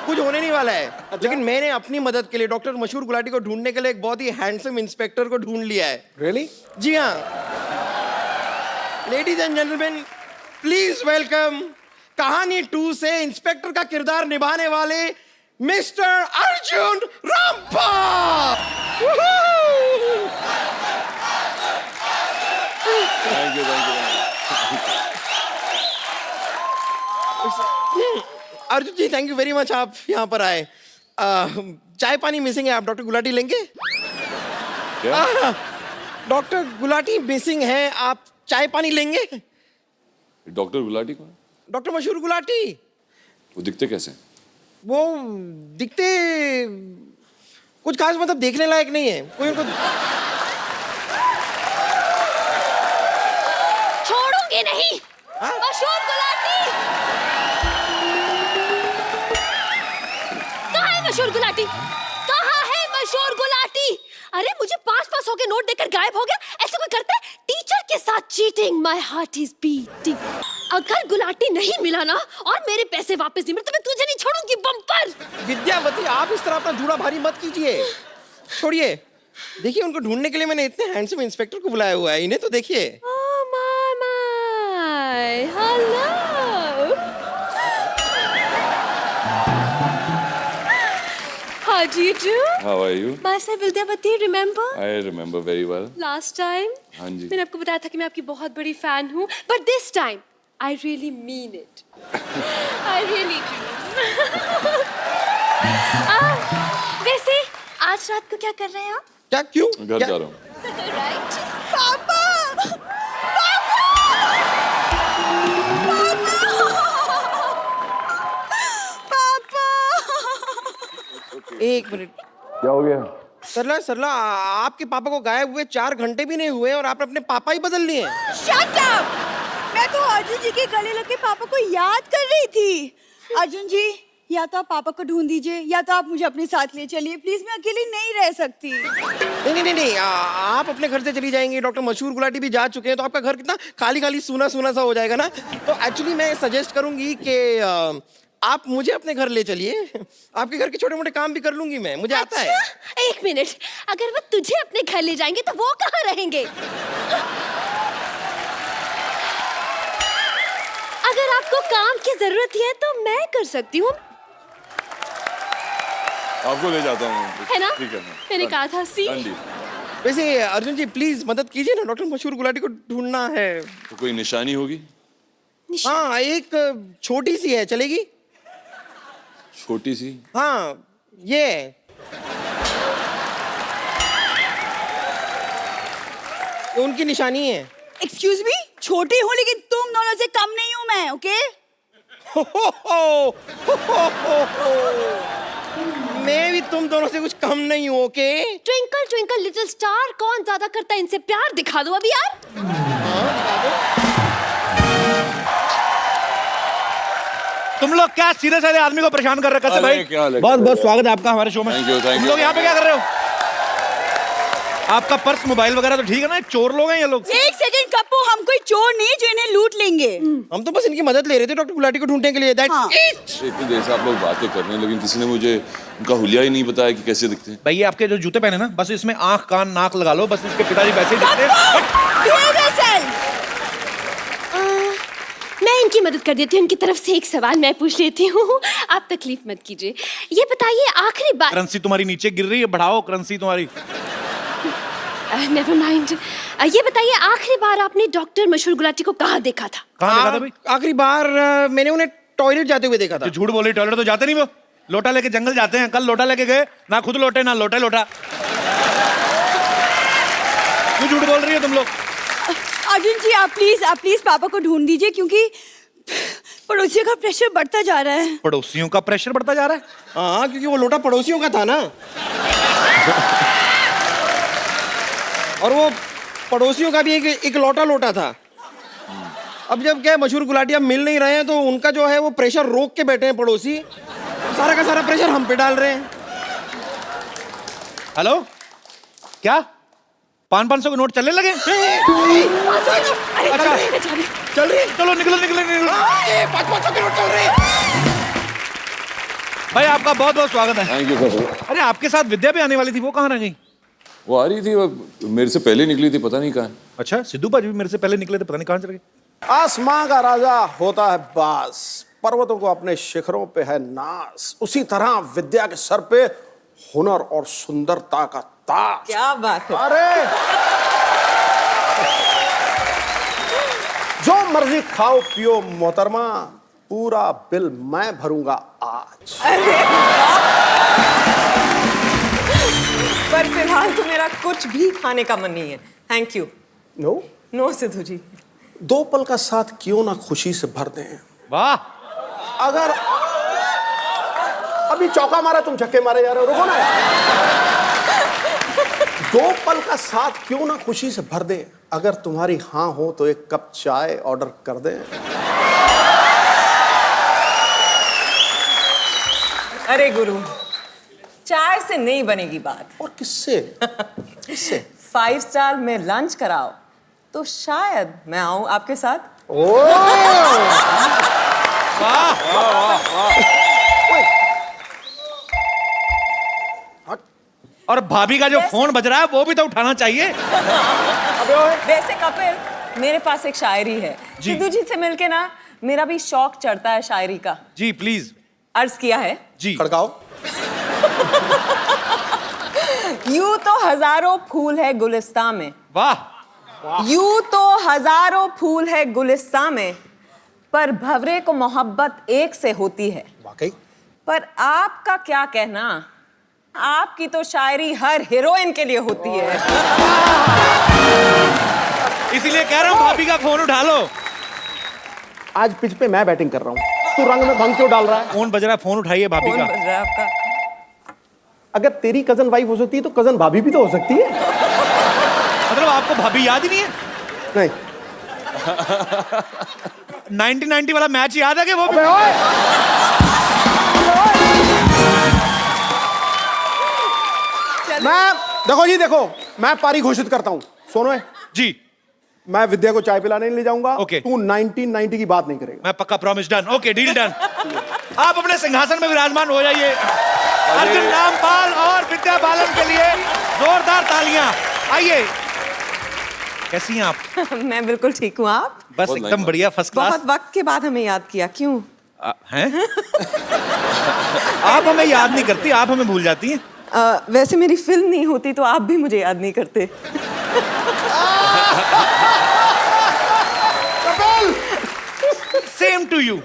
Speaker 7: कुछ होने नहीं वाला है। लेकिन मैंने अपनी मदद के लिए डॉक्टर मशहूर गुलाटी को ढूंढने के लिए एक बहुत ही हैंडसम इंस्पेक्टर को ढूंढ लिया है।
Speaker 4: रियली?
Speaker 7: जी हाँ। Ladies and gentleman, please welcome Kahani 2 से इंस्पेक्टर का किरदार निभाने वाले mister Arjun Rampal.
Speaker 6: Thank you.
Speaker 7: Arjun ji, thank you very much, आप यहाँ पर आए। चाय पानी मिसिंग है, आप डॉक्टर गुलाटी लेंगे? डॉक्टर गुलाटी मिसिंग है, आप चाय पानी लेंगे?
Speaker 8: डॉक्टर गुलाटी कौन?
Speaker 7: डॉक्टर मशहूर गुलाटी।
Speaker 8: वो दिखते कैसे?
Speaker 7: वो दिखते कुछ खास, मतलब देखने लायक नहीं है कोई उनको।
Speaker 9: छोड़ूंगी नहीं। मशहूर गुलाटी कहाँ है? मशहूर गुलाटी कहाँ है? मशहूर गुलाटी, अरे मुझे 500 के नोट देकर गायब हो गया। ऐसे कोई करता है? टीचर के साथ cheating. My heart is beating. अगर गुलाटी नहीं मिला ना और मेरे पैसे वापस नहीं मिले तो मैं तुझे नहीं छोड़ूंगी बम्पर।
Speaker 7: विद्यावती, आप इस तरह अपना जूड़ा भारी मत कीजिए। छोड़िए। देखिए, उनको ढूंढने के लिए मैंने इतने हैंडसम इंस्पेक्टर को बुलाया हुआ है, इन्हें तो देखिए।
Speaker 9: Oh my, hello. How do you do?
Speaker 8: How are you?
Speaker 9: Myself Vidyavati, remember?
Speaker 8: I remember very well.
Speaker 9: Last time?
Speaker 8: हाँ जी।
Speaker 9: मैंने आपको बताया था कि मैं आपकी बहुत बड़ी फैन हूँ, but this time I really mean it. I really do. वैसे आज रात को क्या कर रहे हैं आप?
Speaker 7: क्या? क्यों?
Speaker 8: घर
Speaker 7: क्या?
Speaker 8: जा रहा हूँ।
Speaker 9: Right? पापा!
Speaker 7: एक मिनट।
Speaker 8: क्या हो गया?
Speaker 7: सरला सरला, आपके पापा को गायब हुए 4 घंटे भी नहीं हुए और आपने अपने पापा ही बदल लिए हैं।
Speaker 10: Shut up! मैं तो अर्जुन जी के गले लग के पापा को याद कर रही थी। अर्जुन जी, या तो आप पापा को ढूंढ दीजिए या तो आप मुझे अपने साथ ले चलिए प्लीज, मैं अकेली नहीं रह सकती।
Speaker 7: नहीं, आप अपने घर से चली जाएंगी, डॉक्टर मशहूर गुलाटी भी जा चुके हैं, तो आपका घर कितना खाली खाली सूना सूना सा हो जाएगा ना। तो एक्चुअली मैं सजेस्ट करूंगी कि आप मुझे अपने घर ले चलिए, आपके घर के छोटे मोटे काम भी कर लूंगी मैं, मुझे आता है।
Speaker 9: एक मिनट, अगर वो तुझे अपने घर ले जाएंगे तो वो कहाँ रहेंगे? अगर आपको काम की जरूरत है तो मैं कर सकती हूँ,
Speaker 8: आपको ले जाता हूँ।
Speaker 9: है ना?
Speaker 8: ठीक है।
Speaker 9: मैंने कहा था सी।
Speaker 8: हाँ जी।
Speaker 7: वैसे अर्जुन जी प्लीज मदद कीजिए ना, डॉक्टर मशहूर गुलाटी को ढूंढना है।
Speaker 8: तो कोई निशानी होगी?
Speaker 7: हाँ, एक छोटी सी है, चलेगी?
Speaker 8: छोटी सी?
Speaker 7: हाँ, ये उनकी निशानी है।
Speaker 10: एक्सक्यूज मी, छोटी हूँ लेकिन तुम दोनों से कम नहीं हूँ मैं, ओके?
Speaker 7: मैं भी तुम दोनों से कुछ कम नहीं हूँ, okay?
Speaker 9: Twinkle twinkle little star, कौन ज्यादा करता है इनसे प्यार? दिखा दो अभी यार।
Speaker 2: तुम लोग क्या सीधे साधे आदमी को परेशान कर रखा है
Speaker 8: अरे
Speaker 2: भाई?
Speaker 8: क्या हाल है?
Speaker 2: बहुत बहुत स्वागत है आपका हमारे शो में।
Speaker 8: Thank you, thank
Speaker 2: तुम
Speaker 8: you.
Speaker 2: लोग यहाँ पे क्या कर रहे हो? आपका पर्स मोबाइल वगैरह तो ठीक है ना? चोर लोग हैं ये लोग?
Speaker 10: एक सेकंड कप्पू, हम कोई चोर नहीं जो इन्हें लूट लेंगे।
Speaker 7: हम तो बस इनकी मदद ले रहे थे डॉक्टर गुलाटी को ढूंढने के लिए।
Speaker 10: हाँ।
Speaker 8: इतनी देर से आप लोग बातें कर रहे हैं लेकिन किसी ने मुझे उनका हुलिया ही नहीं बताया कि कैसे दिखते हैं।
Speaker 2: भाई ये आपके जो जूते पहने ना, बस इसमें आंख कान नाक लगा लो, बस इसके पिताजी वैसे ही दिखते हैं।
Speaker 9: मैं इनकी मदद कर देती हूँ। इनकी तरफ से एक सवाल मैं पूछ लेती हूँ, आप तकलीफ मत कीजिए। ये बताइए आखिरी बार।
Speaker 2: करेंसी तुम्हारी नीचे गिर रही है, बढ़ाओ करेंसी तुम्हारी।
Speaker 9: Never mind. ये बताइए आखिरी बार आपने डॉक्टर मशहूर गुलाटी को कहाँ देखा था?
Speaker 2: कहाँ देखा था भाई?
Speaker 7: आखिरी बार मैंने उन्हें टॉयलेट जाते हुए देखा था।
Speaker 2: जो झूठ बोले, टॉयलेट तो जाते नहीं वो, लोटा लेके जंगल जाते हैं। कल लोटा लेके गए, ना खुद लोटे ना लोटे लोटा। क्यों झूठ बोल रही हो तुम लोग?
Speaker 10: अर्जुन जी आप प्लीज पापा को ढूंढ दीजिए, क्योंकि पड़ोसियों का प्रेशर बढ़ता जा रहा है।
Speaker 2: पड़ोसियों का प्रेशर बढ़ता जा रहा है?
Speaker 7: हाँ, क्योंकि वो लोटा पड़ोसियों का था ना। और वो पड़ोसियों का भी एक लोटा था। अब जब क्या मशहूर गुलाटी अब मिल नहीं रहे हैं तो उनका जो है वो प्रेशर रोक के बैठे हैं पड़ोसी। सारा का सारा प्रेशर हम पे डाल रहे हैं।
Speaker 2: हेलो, क्या 500 के नोट चलने लगे?
Speaker 7: अच्छा, चल रही है।
Speaker 2: चलो निकलो।
Speaker 7: 500 के नोट चल रहे हैं।
Speaker 2: भाई आपका बहुत बहुत स्वागत है।
Speaker 8: Thank you sir.
Speaker 2: अरे आपके साथ विद्या भी आने वाली थी, वो कहाँ रह गई?
Speaker 8: वो आ रही थी, वो मेरे से पहले निकली थी, पता नहीं कहाँ है।
Speaker 2: अच्छा, सिद्धू भाजी भी मेरे से पहले निकले थे, पता नहीं कहाँ चले गए।
Speaker 11: आसमां का राजा होता है बास, पर्वतों को अपने शिखरों पे है नास, उसी तरह विद्या के सर पे हुनर और सुंदरता का ताज।
Speaker 10: क्या बात है।
Speaker 11: अरे जो मर्जी खाओ पियो मोहतरमा, पूरा बिल मैं भरूंगा आज।
Speaker 10: पर फिलहाल तो मेरा कुछ भी खाने का मन नहीं है, थैंक यू। नो सिद्धू जी।
Speaker 11: 2 पल का साथ क्यों ना खुशी से भर दें।
Speaker 2: वाह,
Speaker 11: अगर अभी चौका मारा, तुम छक्के मारे जा रहे हो, रुको ना। 2 पल का साथ क्यों ना खुशी से भर दे। अगर तुम्हारी हाँ हो तो 1 कप चाय ऑर्डर कर दे।
Speaker 10: अरे गुरु, चाय से नहीं बनेगी बात।
Speaker 11: और किससे? किससे?
Speaker 10: 5 स्टार में लंच कराओ तो शायद मैं आऊं आपके साथ।
Speaker 2: और भाभी का जो फोन बज रहा है वो भी तो उठाना चाहिए।
Speaker 10: वैसे कपिल, मेरे पास एक शायरी है।
Speaker 2: जी।
Speaker 10: सिद्धू जी से मिलके ना मेरा भी शौक चढ़ता है शायरी का।
Speaker 2: जी प्लीज।
Speaker 10: अर्ज किया है
Speaker 2: जी।
Speaker 11: खड़काओ।
Speaker 10: यूं तो हजारों फूल है गुलिस्तां में।
Speaker 2: वाह।
Speaker 10: यूं तो हजारों फूल है गुलिस्तां में, पर भंवरे को मोहब्बत एक से होती है।
Speaker 11: वाकई।
Speaker 10: पर आपका क्या कहना, आपकी तो शायरी हर हीरोइन के लिए होती है।
Speaker 2: इसीलिए कह रहा हूँ भाभी का फोन उठा लो।
Speaker 11: आज पिच पे मैं बैटिंग कर रहा हूँ, तू रंग में भंग क्यों डाल रहा है?
Speaker 2: फोन बज रहा है, फोन उठाइए भाभी
Speaker 10: कौन
Speaker 2: का।
Speaker 10: बज रहा है आपका?
Speaker 11: अगर तेरी कजन वाइफ हो सकती है तो कजन भाभी भी तो हो सकती है।
Speaker 2: मतलब आपको भाभी याद ही नहीं है?
Speaker 11: नहीं।
Speaker 2: 1990 वाला मैच याद है कि वो भी?
Speaker 11: मैं देखो जी, देखो मैं पारी घोषित करता हूँ। सोनो है
Speaker 2: जी।
Speaker 11: मैं विद्या को चाय पिलाने ले जाऊंगा।
Speaker 2: ओके।
Speaker 11: तू 1990 की बात नहीं करेगा।
Speaker 2: मैं पक्का promise. Done. Okay, deal done. आप अपने सिंहासन में विराजमान हो जाइए। अर्जुन रामपाल और विद्या बालन के लिए जोरदार तालियां। आइए। कैसी हैं आप?
Speaker 10: मैं बिल्कुल ठीक हूँ। आप?
Speaker 2: बस एकदम बढ़िया, फर्स्ट क्लास।
Speaker 10: बहुत वक्त के बाद हमें याद किया, क्यों?
Speaker 2: हैं? आप हमें याद नहीं करती, आप हमें भूल जाती हैं।
Speaker 10: वैसे मेरी फिल्म नहीं होती तो आप भी मुझे याद नहीं करते।
Speaker 2: Same to you.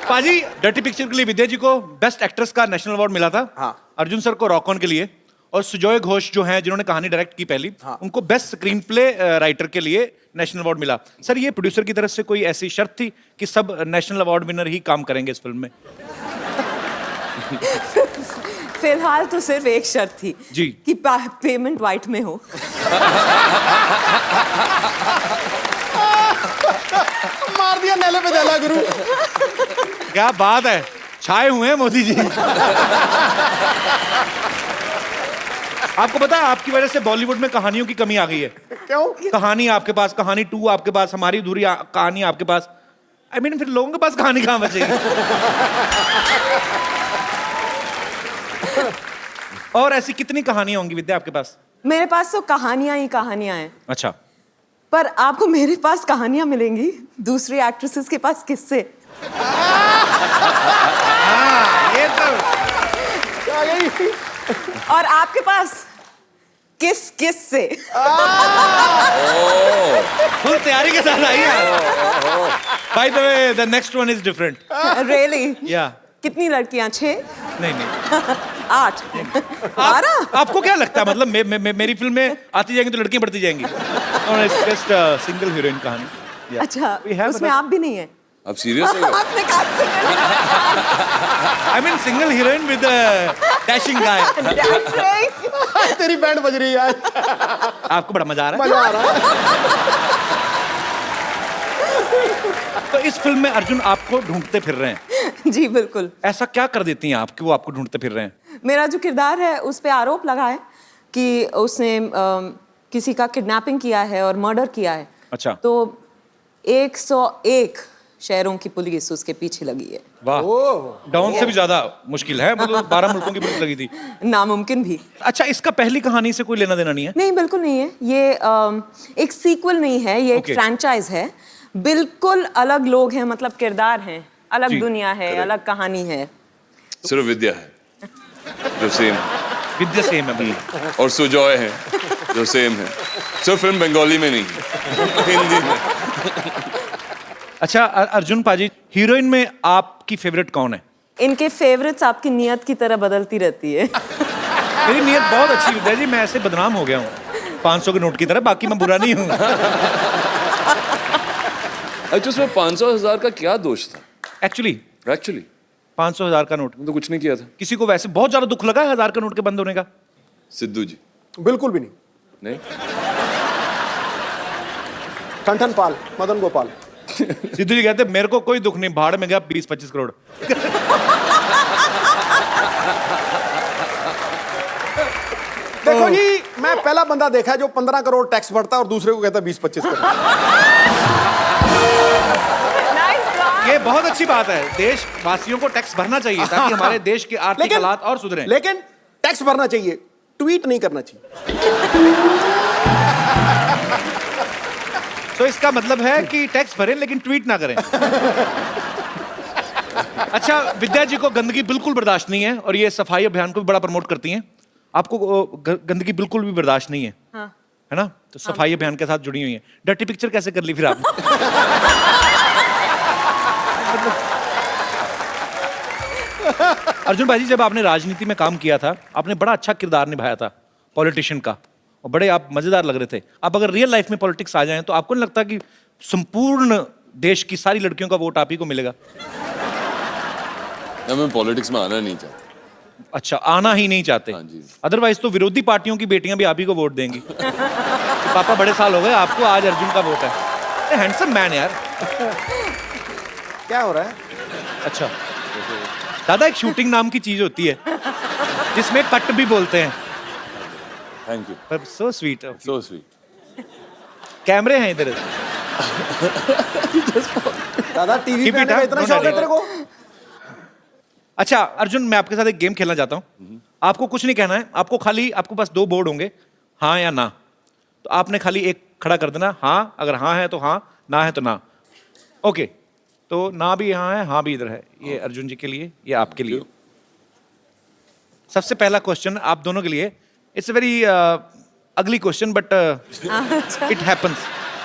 Speaker 2: पाजी, डर्टी पिक्चर के लिए विद्या जी को बेस्ट एक्ट्रेस का नेशनल अवार्ड मिला था।
Speaker 11: हाँ।
Speaker 2: अर्जुन सर को रॉक ऑन के लिए, और सुजॉय घोष जो हैं जिन्होंने कहानी डायरेक्ट की पहली,
Speaker 11: हाँ।
Speaker 2: उनको बेस्ट स्क्रीन प्ले राइटर के लिए नेशनल अवार्ड मिला। सर, ये प्रोड्यूसर की तरफ से कोई ऐसी शर्त थी कि सब नेशनल अवार्ड विनर ही काम करेंगे इस फिल्म में?
Speaker 10: फिलहाल तो सिर्फ एक शर्त थी
Speaker 2: जी।
Speaker 10: कि पेमेंट वाइट में हो।
Speaker 11: मार दिया नेले पे जला गुरु।
Speaker 2: क्या बात है, छाए हुए हैं मोदी जी। आपको पता है आपकी वजह से बॉलीवुड में कहानियों की कमी आ गई है।
Speaker 11: क्यों?
Speaker 2: कहानी आपके पास, कहानी 2 आपके पास, हमारी अधूरी कहानी आपके पास। I mean, फिर लोगों के पास कहानी कहाँ बचेगी? और ऐसी कितनी कहानियां होंगी विद्या आपके पास?
Speaker 12: मेरे पास तो कहानियां ही कहानियां हैं,
Speaker 2: अच्छा,
Speaker 12: पर आपको मेरे पास कहानियां मिलेंगी दूसरी एक्ट्रेसेस के पास किससे?
Speaker 2: ये तो
Speaker 12: और आपके पास किस से?
Speaker 2: फुल तैयारी के साथ आई है। By the way, the next one is different.
Speaker 12: Really?
Speaker 2: Yeah.
Speaker 12: कितनी लड़कियां? 6?
Speaker 2: नहीं
Speaker 12: 8? 12?
Speaker 2: आपको क्या लगता है, मतलब मेरी फिल्म में आती जाएंगी तो लड़कियां बढ़ती जाएंगी? No, it's just a single heroine कहानी। Yeah.
Speaker 12: अच्छा,
Speaker 2: We have
Speaker 12: उसमें आप भी नहीं है?
Speaker 8: आप सीरियस हो?
Speaker 12: आपने कहा
Speaker 2: I mean single heroine with a dashing guy.
Speaker 12: That's right.
Speaker 11: तेरी बैंड बज रही है आज।
Speaker 2: आपको बड़ा मजा आ रहा है?
Speaker 11: मजा आ रहा है।
Speaker 2: तो इस फिल्म में अर्जुन आपको ढूंढते फिर रहे हैं।
Speaker 12: जी बिल्कुल।
Speaker 2: ऐसा क्या कर देती हैं आप कि वो आपको ढूंढते फिर रहे हैं?
Speaker 12: मेरा जो किरदार है उस पे आरोप लगा है कि उसने किसी का किडनैपिंग किया है और मर्डर किया है।
Speaker 2: अच्छा।
Speaker 12: तो 101 शहरों की पुलिस उसके पीछे लगी है।
Speaker 2: वाह, डॉन से भी ज्यादा मुश्किल है, मतलब 12 मुल्कों की पुलिस लगी थी।
Speaker 12: नामुमकिन भी।
Speaker 2: अच्छा, इसका पहली कहानी से कोई लेना देना नहीं है?
Speaker 12: नहीं, बिल्कुल नहीं है। ये एक सीक्वल नहीं है, ये एक
Speaker 2: Okay.
Speaker 12: फ्रैंचाइज है। बिल्कुल अलग लोग हैं, मतलब किरदार हैं, अलग
Speaker 2: जी,
Speaker 12: दुनिया है, अलग कहानी है।
Speaker 8: सिर्फ विद्या है जो सेम,
Speaker 2: विद्या सेम है मतलब।
Speaker 8: और सुजॉय है जो सेम है। सिर्फ फिल्म बंगाली में नहीं है, हिंदी में।
Speaker 2: अच्छा अर्जुन पाजी, हीरोइन में आपकी फेवरेट कौन है?
Speaker 12: इनके फेवरेट्स आपकी नियत की तरह बदलती रहती है।
Speaker 2: मेरी नियत बहुत अच्छी विद्या जी, मैं ऐसे बदनाम हो गया हूँ 500 के नोट की तरह, बाकी मैं बुरा नहीं हूँ।
Speaker 8: अच्छा, उसमें 500,000 का क्या दोष था?
Speaker 2: एक्चुअली 500,000 का नोट
Speaker 8: तो कुछ नहीं किया था।
Speaker 2: किसी को वैसे बहुत ज्यादा दुख लगा है 1000 का नोट के बंद होने का?
Speaker 8: सिद्धू जी
Speaker 11: बिल्कुल भी नहीं।
Speaker 8: नहीं,
Speaker 11: ठन पाल, मदन गोपाल।
Speaker 2: सिद्धू जी कहते मेरे को कोई दुख नहीं, भाड़ में गया 20-25 करोड़।
Speaker 11: देखो जी, मैं पहला बंदा देखा है जो 15 करोड़ टैक्स भरता है और दूसरे को कहता है 20-25 करोड़।
Speaker 2: ये बहुत अच्छी बात है, देशवासियों को टैक्स भरना चाहिए ताकि हमारे देश के आर्थिक हालात और सुधरें।
Speaker 11: लेकिन टैक्स भरना चाहिए, ट्वीट नहीं करना चाहिए।
Speaker 2: तो इसका मतलब है कि टैक्स भरें लेकिन ट्वीट ना करें। अच्छा, विद्या जी को गंदगी बिल्कुल बर्दाश्त नहीं है और ये सफाई अभियान को भी बड़ा प्रमोट करती हैं। आपको गंदगी बिल्कुल भी बर्दाश्त नहीं है,
Speaker 12: हाँ।
Speaker 2: है ना? तो सफाई अभियान के साथ जुड़ी हुई है। डर्टी पिक्चर कैसे कर ली फिर आपने? अर्जुन भाई जी, जब आपने राजनीति में काम किया था, आपने बड़ा अच्छा किरदार निभाया था पॉलिटिशियन का, और बड़े आप मजेदार लग रहे थे। आप अगर रियल लाइफ में पॉलिटिक्स आ जाएं तो आपको नहीं लगता कि संपूर्ण देश की सारी लड़कियों का वोट आप ही को मिलेगा?
Speaker 8: मैं पॉलिटिक्स में आना नहीं चाहता।
Speaker 2: अच्छा, आना ही नहीं चाहते?
Speaker 8: हाँ जी।
Speaker 2: अदरवाइज तो विरोधी पार्टियों की बेटियां भी आप ही को वोट देंगी। तो पापा बड़े साल हो गए आपको, आज अर्जुन का वोट है। हैंडसम मैन यार।
Speaker 11: क्या हो रहा है?
Speaker 2: अच्छा दादा, एक शूटिंग नाम की चीज होती है जिसमें कट भी बोलते हैं।
Speaker 8: थैंक यू,
Speaker 2: पर सो स्वीट,
Speaker 8: सो स्वीट।
Speaker 2: कैमरे हैं इधर।
Speaker 11: दादा टीवी
Speaker 2: Keep
Speaker 11: पे
Speaker 2: it,
Speaker 11: आने का
Speaker 2: हाँ?
Speaker 11: इतना
Speaker 2: No
Speaker 11: शौक है
Speaker 2: edit.
Speaker 11: तेरे को?
Speaker 2: अच्छा अर्जुन, मैं आपके साथ एक गेम खेलना चाहता हूँ। आपको कुछ नहीं कहना है, आपको खाली, आपको पास 2 बोर्ड होंगे, हाँ या ना। तो आपने खाली एक खड़ा कर देना, हाँ अगर हाँ है तो हाँ, ना है तो ना। ओके, तो ना भी यहाँ है, हाँ भी इधर है। ये अर्जुन जी के लिए, ये आपके लिए। सबसे पहला क्वेश्चन आप दोनों के लिए, it's a very ugly question but it happens.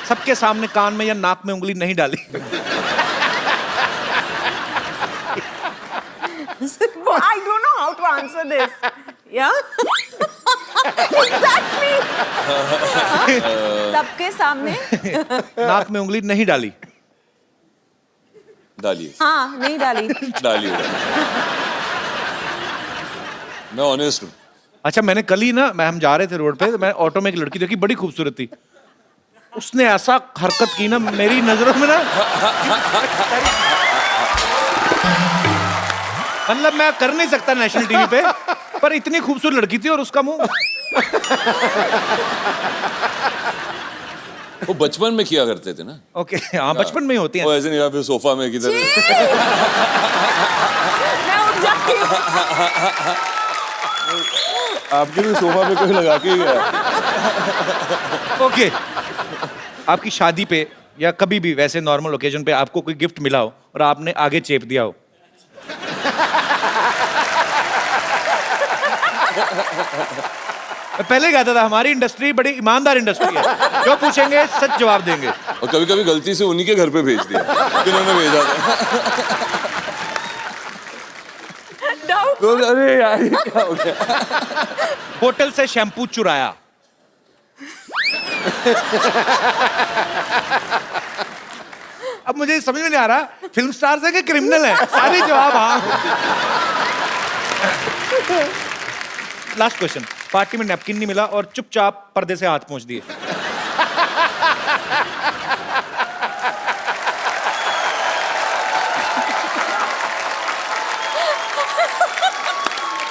Speaker 2: सबके सामने कान में या नाक में उंगली नहीं डाली।
Speaker 12: I don't know how to answer this. Yeah? Exactly. सबके सामने
Speaker 2: नाक में उंगली नहीं डाली।
Speaker 8: डालिए।
Speaker 12: हाँ, नहीं डाली।
Speaker 8: डालिए। मैं ऑनेस्ट हूँ।
Speaker 2: अच्छा, मैंने कल ही ना, हम जा रहे थे रोड पे, मैं ऑटो में एक लड़की देखी, बड़ी खूबसूरत थी। उसने ऐसा हरकत की ना मेरी नजरों में ना, मतलब मैं कर नहीं सकता नेशनल टीवी पे, पर इतनी खूबसूरत लड़की थी और उसका मुंह
Speaker 8: वो बचपन में किया करते थे ना।
Speaker 2: ओके हाँ बचपन में ही होती
Speaker 8: वो
Speaker 2: है।
Speaker 8: ऐसे नहीं, या फिर सोफा में किधर।
Speaker 12: मैं उठ जाती हूँ।
Speaker 8: आपके भी सोफा पे कोई लगा के ही गया।
Speaker 2: ओके आपकी शादी पे या कभी भी वैसे नॉर्मल ओकेजन पे आपको कोई गिफ्ट मिला हो और आपने आगे चेप दिया हो। मैं पहले कहता था हमारी इंडस्ट्री बड़ी ईमानदार इंडस्ट्री है, जो पूछेंगे सच जवाब देंगे।
Speaker 8: और कभी कभी गलती से उन्हीं के घर पे भेज दिया जिन्होंने भेजा था। तो अरे यार ये क्या हो गया।
Speaker 2: होटल से शैम्पू चुराया। अब मुझे समझ में नहीं आ रहा फिल्म स्टार है कि क्रिमिनल है, सारे जवाब हाँ। लास्ट क्वेश्चन, पार्टी में नैपकिन नहीं मिला और चुपचाप पर्दे से हाथ पहुंच दिए।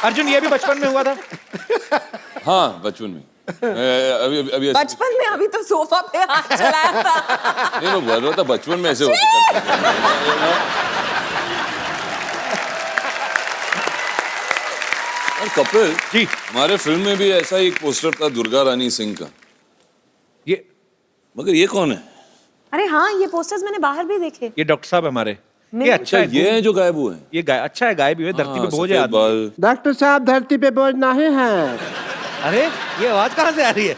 Speaker 2: अर्जुन ये भी बचपन में हुआ था?
Speaker 8: हाँ बचपन में। अभी अभी ऐसे-
Speaker 12: बचपन में अभी तो सोफा पे हाथ चलाया था।
Speaker 8: नहीं मैं बोल रहा था बचपन में ऐसे होते करते। और कपिल
Speaker 2: जी
Speaker 8: हमारे फिल्म में भी ऐसा ही एक पोस्टर था दुर्गा रानी सिंह का।
Speaker 2: ये
Speaker 8: मगर ये कौन है?
Speaker 12: अरे हाँ, ये पोस्टर्स मैंने बाहर भी देखे।
Speaker 2: ये डॉक्टर साहब हमारे।
Speaker 12: नहीं।
Speaker 2: ये अच्छा है,
Speaker 8: ये है जो गायब हुए हैं।
Speaker 2: ये अच्छा है, गायब भी हुए, धरती पे बोझ है
Speaker 8: सफेद
Speaker 2: आदमी।
Speaker 8: बाल।
Speaker 11: डॉक्टर साहब धरती पे बोझ नहीं है।
Speaker 2: अरे ये आवाज कहाँ से आ रही है?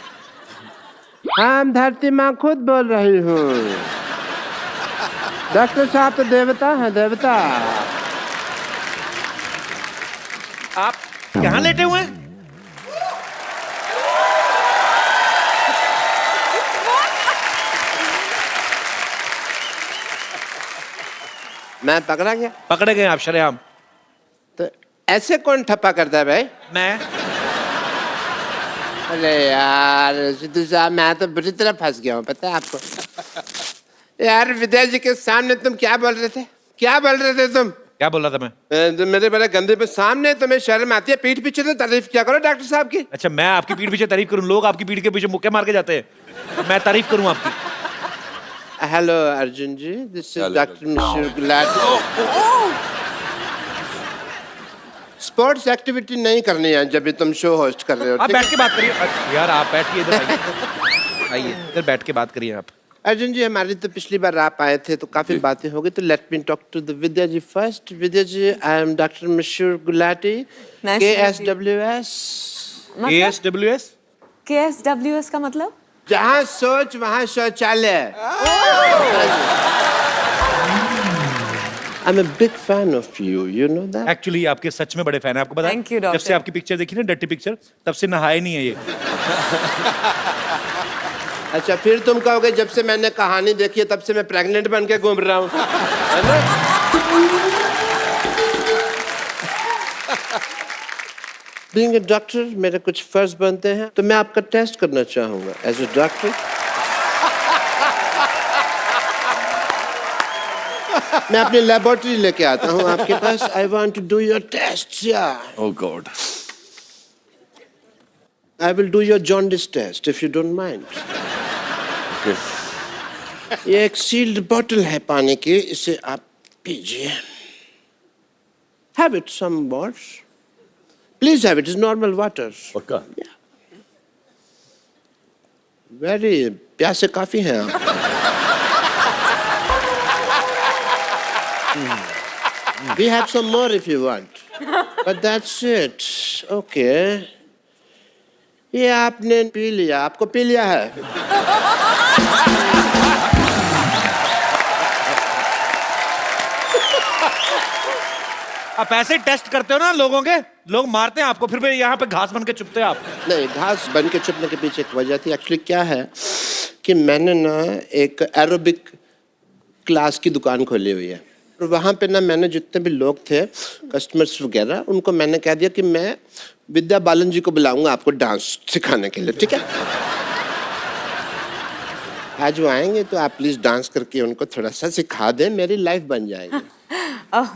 Speaker 11: हम धरती माँ खुद बोल रही हूँ। डॉक्टर साहब तो देवता है, देवता।
Speaker 2: आप यहाँ लेटे हुए हैं?
Speaker 11: मैं पकड़ा गया?
Speaker 2: पकड़े गए आप शरेआम।
Speaker 11: तो ऐसे कौन ठप्पा करता है भाई?
Speaker 2: मैं।
Speaker 11: अरे यार सिद्धू साहब मैं तो बुरी तरह फंस गया हूँ, पता है आपको? यार विद्या जी के सामने तुम क्या बोल रहे थे? क्या बोल रहे थे तुम?
Speaker 2: क्या बोल रहा था मैं?
Speaker 11: मेरे बड़े गंदे पे सामने तुम्हें शर्म आती है, पीठ पीछे तो तारीफ क्या करो डॉक्टर साहब की।
Speaker 2: अच्छा मैं आपकी पीठ पीछे तारीफ करूं? लोग आपकी पीठ के पीछे मुक्के मार के जाते हैं, मैं तारीफ करूं आपकी?
Speaker 11: Hello Arjun ji, this is
Speaker 8: Hello,
Speaker 11: doctor Mishra Gulati. Sports activity नहीं करनी है जब भी तुम शो होस्ट कर रहे हो।
Speaker 2: आप
Speaker 11: ठीक है?
Speaker 2: बैठ के बात करिए यार, आप बैठिए इधर, आइए आइए इधर बैठ के बात करिए आप।
Speaker 11: अर्जुन जी हमारी तो पिछली बार आप आए थे तो काफी बातें हो गई, तो let me talk to the Vidya ji first. Vidya ji I am doctor Mishra Gulati,
Speaker 12: Nice to meet you.
Speaker 11: KSWS।
Speaker 2: ASWS?
Speaker 12: KSWS का मतलब?
Speaker 11: जहाँ सोच वहाँ शौचालय। I'm a big fan of you, you know that?
Speaker 2: Actually आपके सच में बड़े फैन है, आपको पता है?
Speaker 12: Thank you,
Speaker 2: जब
Speaker 12: doctor.
Speaker 2: से आपकी पिक्चर देखी ना, डर्टी पिक्चर, तब से नहाए नहीं है ये।
Speaker 11: अच्छा फिर तुम कहोगे जब से मैंने कहानी देखी है तब से मैं प्रेग्नेंट बन के घूम रहा हूँ, है ना? बीइंग ए डॉक्टर मेरे कुछ फर्ज बनते हैं, तो मैं आपका टेस्ट करना चाहूंगा एज ए डॉक्टर। मैं अपनी लेबोरेटरी लेके आता हूँ आपके पास। I want to do your test.
Speaker 8: Oh God.
Speaker 11: I will do your jaundice test if you don't mind.
Speaker 8: Okay.
Speaker 11: ये एक सील्ड बोतल है पानी की, इसे आप पीजिए। Have it some more. Please have it. It's normal water.
Speaker 8: पक्का?
Speaker 11: Very प्यासे काफी हैं आप। We have some more if you want. But that's it. Okay. ये आपने पी लिया, आपको पी लिया है।
Speaker 2: आप ऐसे टेस्ट करते हो ना लोगों के, लोग मारते हैं आपको, फिर भी यहाँ पे घास बन के चुपते हैं आप।
Speaker 11: नहीं, घास बन के चुपने के पीछे एक वजह थी। एक्चुअली क्या है कि मैंने ना एक एरोबिक क्लास की दुकान खोली हुई है, और वहाँ पे ना मैंने जितने भी लोग थे कस्टमर्स वगैरह, उनको मैंने कह दिया कि मैं विद्या बालन जी को बुलाऊंगा आपको डांस सिखाने के लिए, ठीक है? आज वो आएंगे तो आप प्लीज डांस करके उनको थोड़ा सा सिखा दें, मेरी लाइफ बन जाएगी।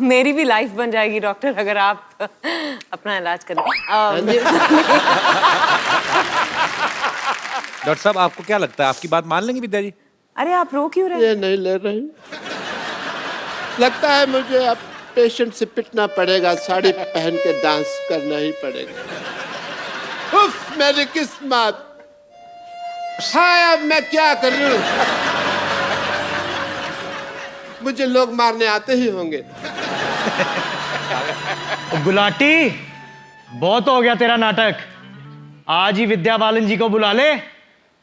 Speaker 12: मेरी भी लाइफ बन जाएगी डॉक्टर अगर आप अपना इलाज करें।
Speaker 2: डॉक्टर साहब आपको क्या लगता है, आपकी बात मान लेंगे विद्या जी?
Speaker 12: अरे आप रो क्यों रहे?
Speaker 11: ये नहीं ले रही। लगता है मुझे अब पेशेंट से पिटना पड़ेगा, साड़ी पहन के डांस करना ही पड़ेगा। उफ, मेरी किस्मत। हाँ, अब मैं क्या करूं? मुझे लोग मारने आते ही होंगे।
Speaker 13: गुलाटी, बहुत हो गया तेरा नाटक। आज ही विद्या बालन जी को बुला ले,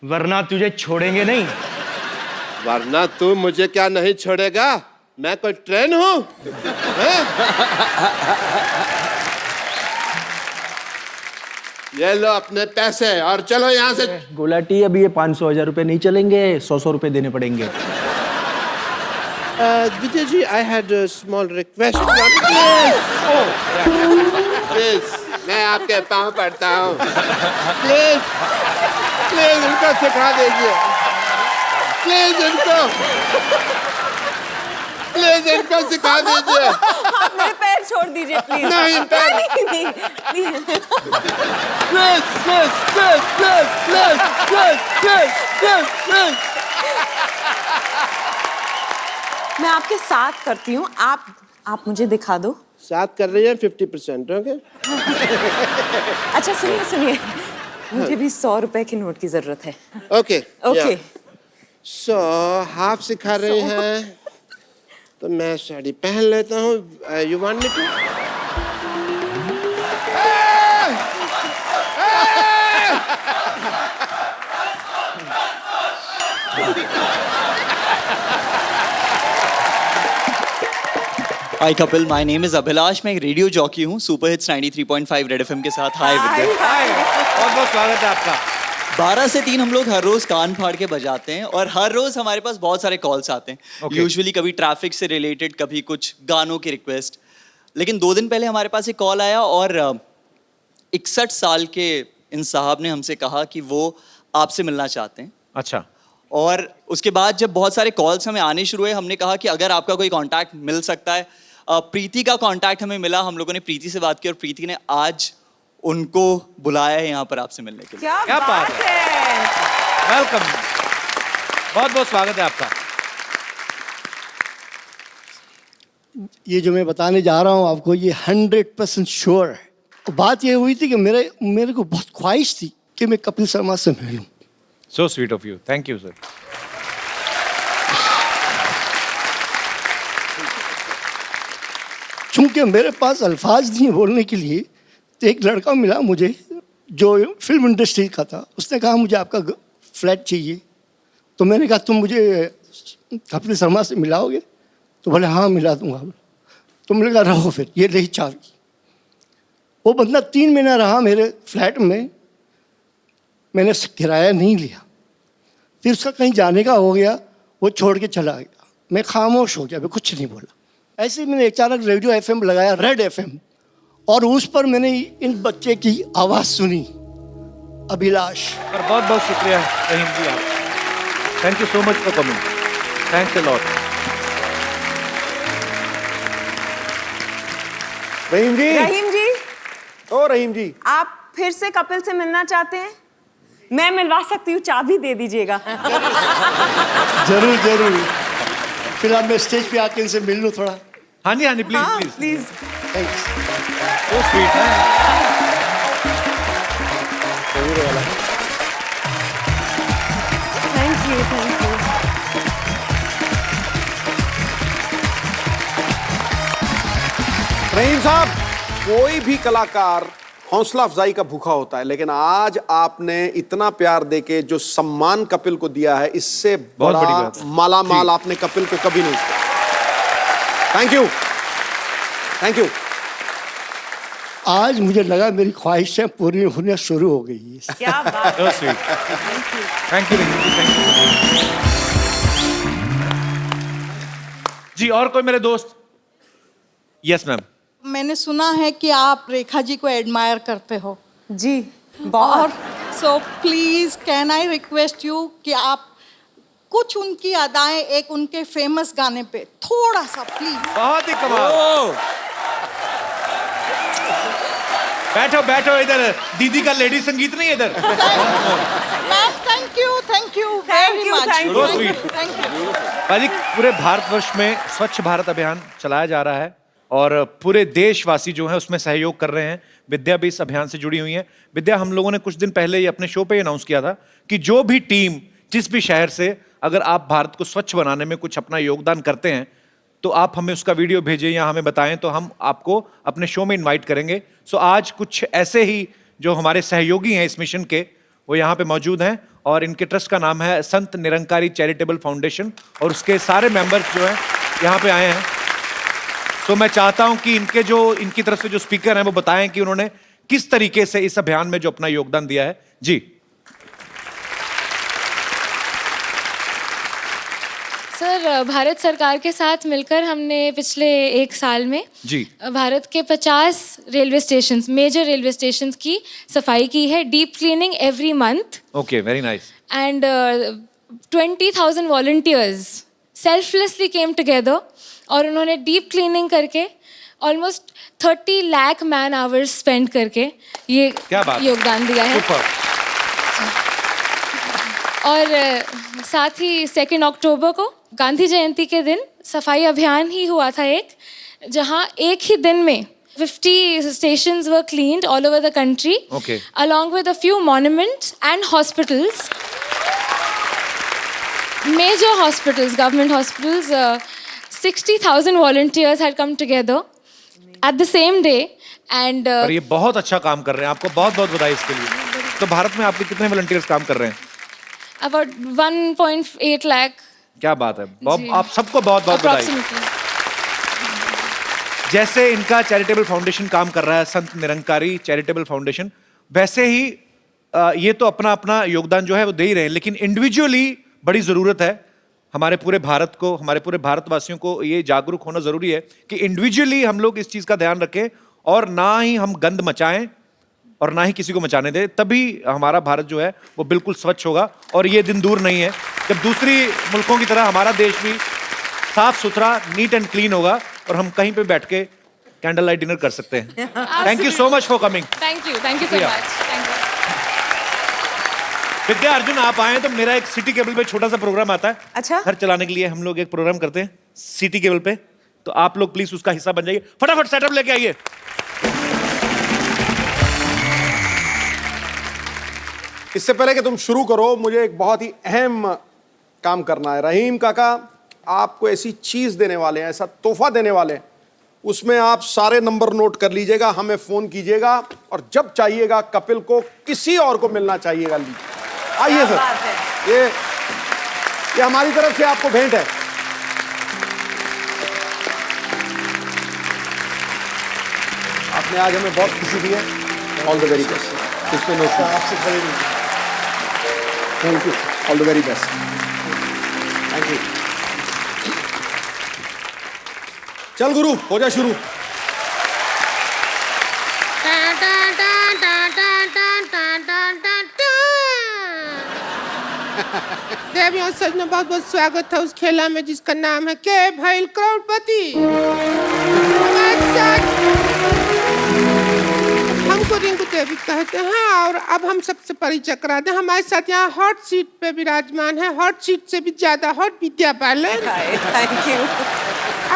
Speaker 13: वरना तुझे छोड़ेंगे नहीं।
Speaker 11: वरना तू मुझे क्या नहीं छोड़ेगा? मैं कोई ट्रेन हूं? ये लो अपने पैसे और चलो यहाँ से।
Speaker 13: गुलाटी, अभी ये 500,000 रुपए नहीं चलेंगे, 100 रुपए देने पड़ेंगे।
Speaker 11: Vijay ji, I had a small request. Please, मैं आपके पाँव पड़ता हूँ। Please, please इनको सिखा दीजिए। Please इनको सिखा दीजिए।
Speaker 12: आप मेरे पैर छोड़ दीजिए प्लीज।
Speaker 11: नहीं, पैर
Speaker 12: नहीं,
Speaker 11: Please.
Speaker 12: मैं आपके साथ करती हूँ, आप मुझे दिखा दो।
Speaker 11: साथ कर रही हैं 50%, ओके?
Speaker 12: अच्छा सुनिए, मुझे भी 100 रुपए के नोट की जरूरत है।
Speaker 11: Okay
Speaker 12: okay.
Speaker 11: सो हाफ सिखा रही हैं, तो मैं साड़ी पहन लेता हूँ। You want me to?
Speaker 14: Hi Kapil, my name is Abhilash. मैं एक रेडियो जॉकी हूँ सुपर हिट्स 93.5 रेड एफएम के साथ। हाय विद्या।
Speaker 2: बहुत बहुत स्वागत है आपका।
Speaker 14: 12 से 3 हम लोग हर रोज कान फाड़ के बजाते हैं और हर रोज हमारे पास बहुत सारे कॉल्स आते हैं। यूजुअली कभी ट्रैफिक से रिलेटेड, कभी कुछ गानों की रिक्वेस्ट। लेकिन 2 दिन पहले हमारे पास एक कॉल आया और 61 साल के इन साहब ने हमसे कहा कि वो आपसे मिलना चाहते हैं।
Speaker 2: अच्छा।
Speaker 14: और उसके बाद जब बहुत सारे कॉल्स हमें आने शुरू हुए, हमने कहा कि अगर आपका कोई कांटेक्ट मिल सकता है। प्रीति का कांटेक्ट हमें मिला, हम लोगों ने प्रीति से बात की और प्रीति ने आज उनको बुलाया है यहाँ पर आपसे मिलने के लिए।
Speaker 12: क्या बात है।
Speaker 2: वेलकम, बहुत बहुत स्वागत है आपका।
Speaker 15: ये जो मैं बताने जा रहा हूँ आपको, ये 100% श्योर है। बात ये हुई थी कि मेरे को बहुत ख्वाहिश थी कि मैं कपिल शर्मा से मिलूं।
Speaker 2: So sweet of you. Thank you, sir.
Speaker 15: चूंकि मेरे पास अल्फाज नहीं बोलने के लिए, तो एक लड़का मिला मुझे जो फिल्म इंडस्ट्री का था। उसने कहा मुझे आपका फ्लैट चाहिए। तो मैंने कहा तुम मुझे कपिल शर्मा से मिलाओगे? तो बोले हाँ मिला दूंगा। तो मैंने कहा रहो फिर, ये रही चाबी। वो बंदा 3 महीना रहा मेरे फ्लैट में। मैंने किराया नहीं लिया। फिर उसका कहीं जाने का हो गया, वो छोड़ के चला गया। मैं खामोश हो गया, मैं कुछ नहीं बोला। ऐसे ही मैंने अचानक रेडियो एफएम लगाया, रेड एफएम, और उस पर मैंने इन बच्चे की आवाज़ सुनी, अभिलाष।
Speaker 2: और बहुत बहुत शुक्रिया रहीम जी आप। Thank you so much for coming. Thanks a lot.
Speaker 7: Rahim ji.
Speaker 12: Rahim ji.
Speaker 7: ओ रहीम जी,
Speaker 12: आप फिर से कपिल से मिलना चाहते हैं? मैं मिलवा सकती हूँ, चाबी दे दीजिएगा।
Speaker 15: जरूर जरूर। फिर अब मैं स्टेज पे आके इनसे मिल लूँ थोड़ा।
Speaker 2: हाँ जी, हाँ जी, प्लीज
Speaker 12: हाँ,
Speaker 2: please
Speaker 12: please.
Speaker 15: Thanks.
Speaker 2: So sweet है।
Speaker 12: Thank you.
Speaker 7: रहीम साहब, कोई भी कलाकार हौसला अफजाई का भूखा होता है, लेकिन आज आपने इतना प्यार देके जो सम्मान कपिल को दिया है, इससे
Speaker 2: बहुत बड़ी
Speaker 7: बड़ा
Speaker 2: बात है।
Speaker 7: माला माल आपने कपिल को कभी नहीं किया। Thank you, thank you.
Speaker 15: आज मुझे लगा मेरी ख्वाहिशें पूरी होने शुरू हो गई है।
Speaker 12: क्या बात।
Speaker 2: So sweet. Thank you Rahim ji, thank you ji. और कोई मेरे दोस्त? Yes ma'am.
Speaker 10: मैंने सुना है कि आप रेखा जी को एडमायर करते हो
Speaker 12: जी बहुत।
Speaker 10: So please can I request you कि आप कुछ उनकी अदाएं एक उनके फेमस गाने पे, थोड़ा सा प्लीज।
Speaker 2: बहुत ही कमाल। बैठो बैठो इधर, दीदी का लेडी संगीत नहीं है इधर।
Speaker 10: Ma'am thank you very much,
Speaker 2: So sweet.
Speaker 10: Thank you.
Speaker 2: भाजी पूरे भारतवर्ष में स्वच्छ भारत अभियान चलाया जा रहा है और पूरे देशवासी जो हैं उसमें सहयोग कर रहे हैं। विद्या भी इस अभियान से जुड़ी हुई है। विद्या, हम लोगों ने कुछ दिन पहले ही अपने शो पे अनाउंस किया था कि जो भी टीम जिस भी शहर से अगर आप भारत को स्वच्छ बनाने में कुछ अपना योगदान करते हैं तो आप हमें उसका वीडियो भेजें या हमें बताएं तो हम आपको अपने शो में इनवाइट करेंगे। सो आज कुछ ऐसे ही जो हमारे सहयोगी हैं इस मिशन के वो यहाँ पे मौजूद हैं और इनके ट्रस्ट का नाम है संत निरंकारी चैरिटेबल फाउंडेशन और उसके सारे मेंबर्स जो हैं यहाँ पे आए हैं। तो मैं चाहता हूं कि इनकी तरफ से जो स्पीकर हैं वो बताएं कि उन्होंने किस तरीके से इस अभियान में जो अपना योगदान दिया है। जी
Speaker 16: सर, भारत सरकार के साथ मिलकर हमने पिछले 1 साल में
Speaker 2: जी
Speaker 16: भारत के 50 railway station, major railway station की सफाई की है, deep cleaning every month.
Speaker 2: Okay, very nice.
Speaker 16: And 20,000 volunteers selflessly came together और उन्होंने डीप क्लीनिंग करके almost 30 lakh man hours spend करके ये योगदान दिया है। और साथ ही 2 अक्टूबर को गांधी जयंती के दिन सफाई अभियान ही हुआ था एक, जहां एक ही दिन में 50 stations were cleaned all over the country, along with a few monuments and hospitals, major hospitals, government hospitals. 60,000 volunteers had come together at the same day and
Speaker 2: और ये बहुत अच्छा काम कर रहे हैं, आपको बहुत बहुत बधाई इसके लिए। तो भारत में आपके कितने वॉलंटियर्स काम कर रहे हैं?
Speaker 16: about 1.8 lakh।
Speaker 2: क्या बात है, आप सबको बहुत बहुत बधाई। जैसे इनका चैरिटेबल फाउंडेशन काम कर रहा है, संत निरंकारी चैरिटेबल फाउंडेशन, वैसे ही ये तो अपना अपना योगदान जो है वो दे ही रहे हैं, लेकिन इंडिविजुअली बड़ी ज़रूरत है हमारे पूरे भारत को, हमारे पूरे भारतवासियों को ये जागरूक होना ज़रूरी है कि इंडिविजुअली हम लोग इस चीज़ का ध्यान रखें और ना ही हम गंद मचाएं और ना ही किसी को मचाने दें, तभी हमारा भारत जो है वो बिल्कुल स्वच्छ होगा। और ये दिन दूर नहीं है जब दूसरी मुल्कों की तरह हमारा देश भी साफ सुथरा, नीट एंड क्लीन होगा और हम कहीं पे बैठ के कैंडल लाइट डिनर कर सकते हैं। Thank you so much for coming.
Speaker 16: Thank you so much.
Speaker 2: Vidya, Arjun आप आए तो मेरा एक सिटी केबल पे छोटा सा प्रोग्राम आता है।
Speaker 12: अच्छा,
Speaker 2: घर चलाने के लिए हम लोग एक प्रोग्राम करते हैं सिटी केबल पे, तो आप लोग प्लीज उसका हिस्सा बन जाइए। फटाफट सेटअप लेके आइए।
Speaker 17: इससे पहले कि तुम शुरू करो, मुझे एक बहुत ही अहम काम करना है। रहीम काका आपको ऐसी चीज देने वाले हैं, ऐसा तोहफा देने वाले हैं, उसमें आप सारे नंबर नोट कर लीजिएगा, हमें फोन कीजिएगा और जब चाहिएगा कपिल को किसी और को मिलना चाहिएगा। आइए सर, ये हमारी तरफ से आपको भेंट है। आपने आज हमें बहुत खुशी दी है। All the very best. इसमें नोट आपसे खरीद। Thank you, all the very best. Thank you. चल गुरु, हो जा शुरू।
Speaker 18: देवी और सज में बहुत बहुत स्वागत है उस खेला में जिसका नाम है के भैल करोड़पति। हमको रिंकू देवी कहते हैं और अब हम सबसे परिचय करा दें। हमारे साथ यहाँ हॉट सीट पे विराजमान है, हॉट सीट से भी ज्यादा hot Vidya Balan.
Speaker 12: Thank you.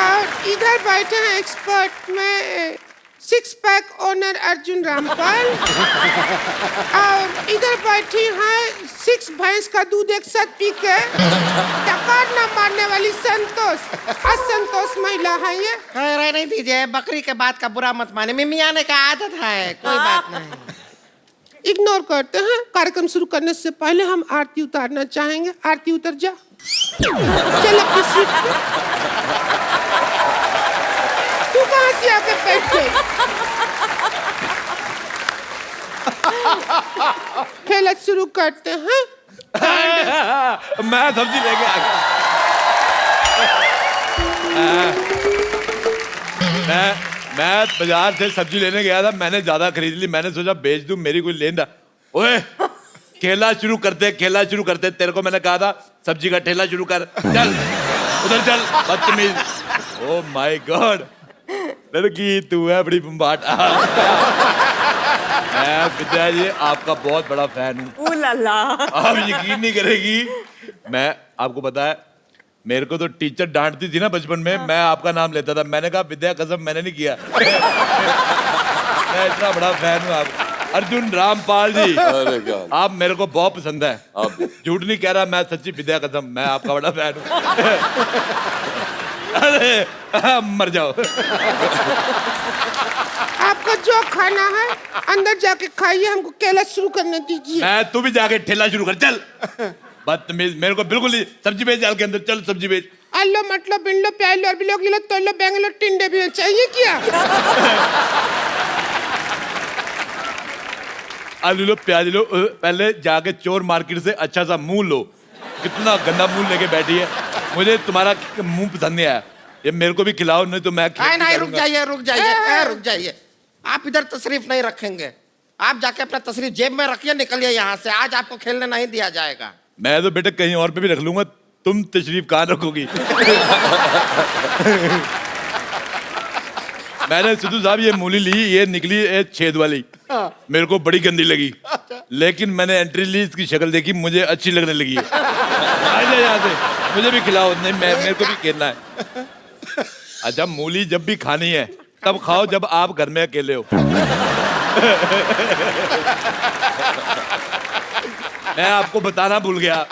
Speaker 18: और इधर बैठे हैं एक्सपर्ट में 6 पैक ओनर अर्जुन रामपाल। और इधर बैठी हैं 6 भैंस का दूध एक साथ पी के टकार न मारने वाली संतोष। असंतोष महिला है ये।
Speaker 19: रहने दीजिए, बकरी के बात का बुरा मत माने, मिमी आने का आदत है, कोई बात नहीं।
Speaker 18: इग्नोर करते हैं। कार्यक्रम शुरू करने से पहले हम आरती उतारना चाहेंगे। आरती उतर जा। चल अपनी सीट पे। तू कहाँ से आके बैठ गई? खेल शुरू करते हैं।
Speaker 2: मैं सब्जी लेके आ गया। मैं बाजार से सब्जी लेने गया था, मैंने ज्यादा खरीद ली, मैंने सोचा बेच दूं, मेरी कोई लेना। ओए खेला शुरू करते तेरे को मैंने कहा था सब्जी का ठेला शुरू कर, चल उधर चल, बदतमीज। ओ माय गॉड, लड़की तू है बड़ी बम्बाट। मैं विद्या जी आपका बहुत बड़ा फैन हूँ। आप यकीन नहीं करेगी, मैं आपको पता है मेरे को तो टीचर डांटती थी ना बचपन में, मैं आपका नाम लेता था। मैंने कहा विद्या कसम मैंने नहीं किया। मैं इतना बड़ा फैन हूँ आप। अर्जुन रामपाल जी, आप मेरे को बहुत पसंद है। झूठ नहीं कह रहा, मैं सच्ची विद्या कसम मैं आपका बड़ा फैन हूँ। अरे मर जाओ।
Speaker 18: आपको जो खाना है अंदर जाके खाइए, हमको केला शुरू करने दीजिए।
Speaker 2: मैं तू भी जाके ठेला शुरू कर, चल। बदतमीज, मेरे को बिल्कुल नहीं। सब्जी बेच डाल के अंदर, चल सब्जी बेच।
Speaker 18: आलो मटलो बिनलो प्यालो अरबिलो किलो तोलो बेंगलो टिंडे भी चाहिए क्या?
Speaker 2: आलू लो प्याज लो, पहले जाके चोर मार्केट से अच्छा सा मुंह लो। कितना गंदा मुंह लेके बैठी है, मुझे तुम्हारा मुंह पसंद नहीं आया। ये मेरे को भी खिलाओ, नहीं तो मैं
Speaker 19: नहीं, रुक जाइए। आप इधर तशरीफ नहीं रखेंगे, आप जाके अपना तशरीफ जेब में रखिए, निकलिए यहाँ से। आज आपको खेलने नहीं दिया जाएगा।
Speaker 2: मैं तो बेटा कहीं और पे भी रख लूंगा, तुम तशरीफ कहाँ रखोगी? मैंने सिद्धू साहब ये मूली ली, ये निकली ये छेद वाली, मेरे को बड़ी गंदी लगी, लेकिन मैंने एंट्री ली, इसकी शक्ल देखी, मुझे अच्छी लगने लगी है। आजा यहाँ से, मुझे भी खिलाओ। नहीं मेरे को भी खेलना है। अच्छा मूली जब भी खानी है तब खाओ जब आप घर में अकेले हो। मैं आपको बताना भूल गया,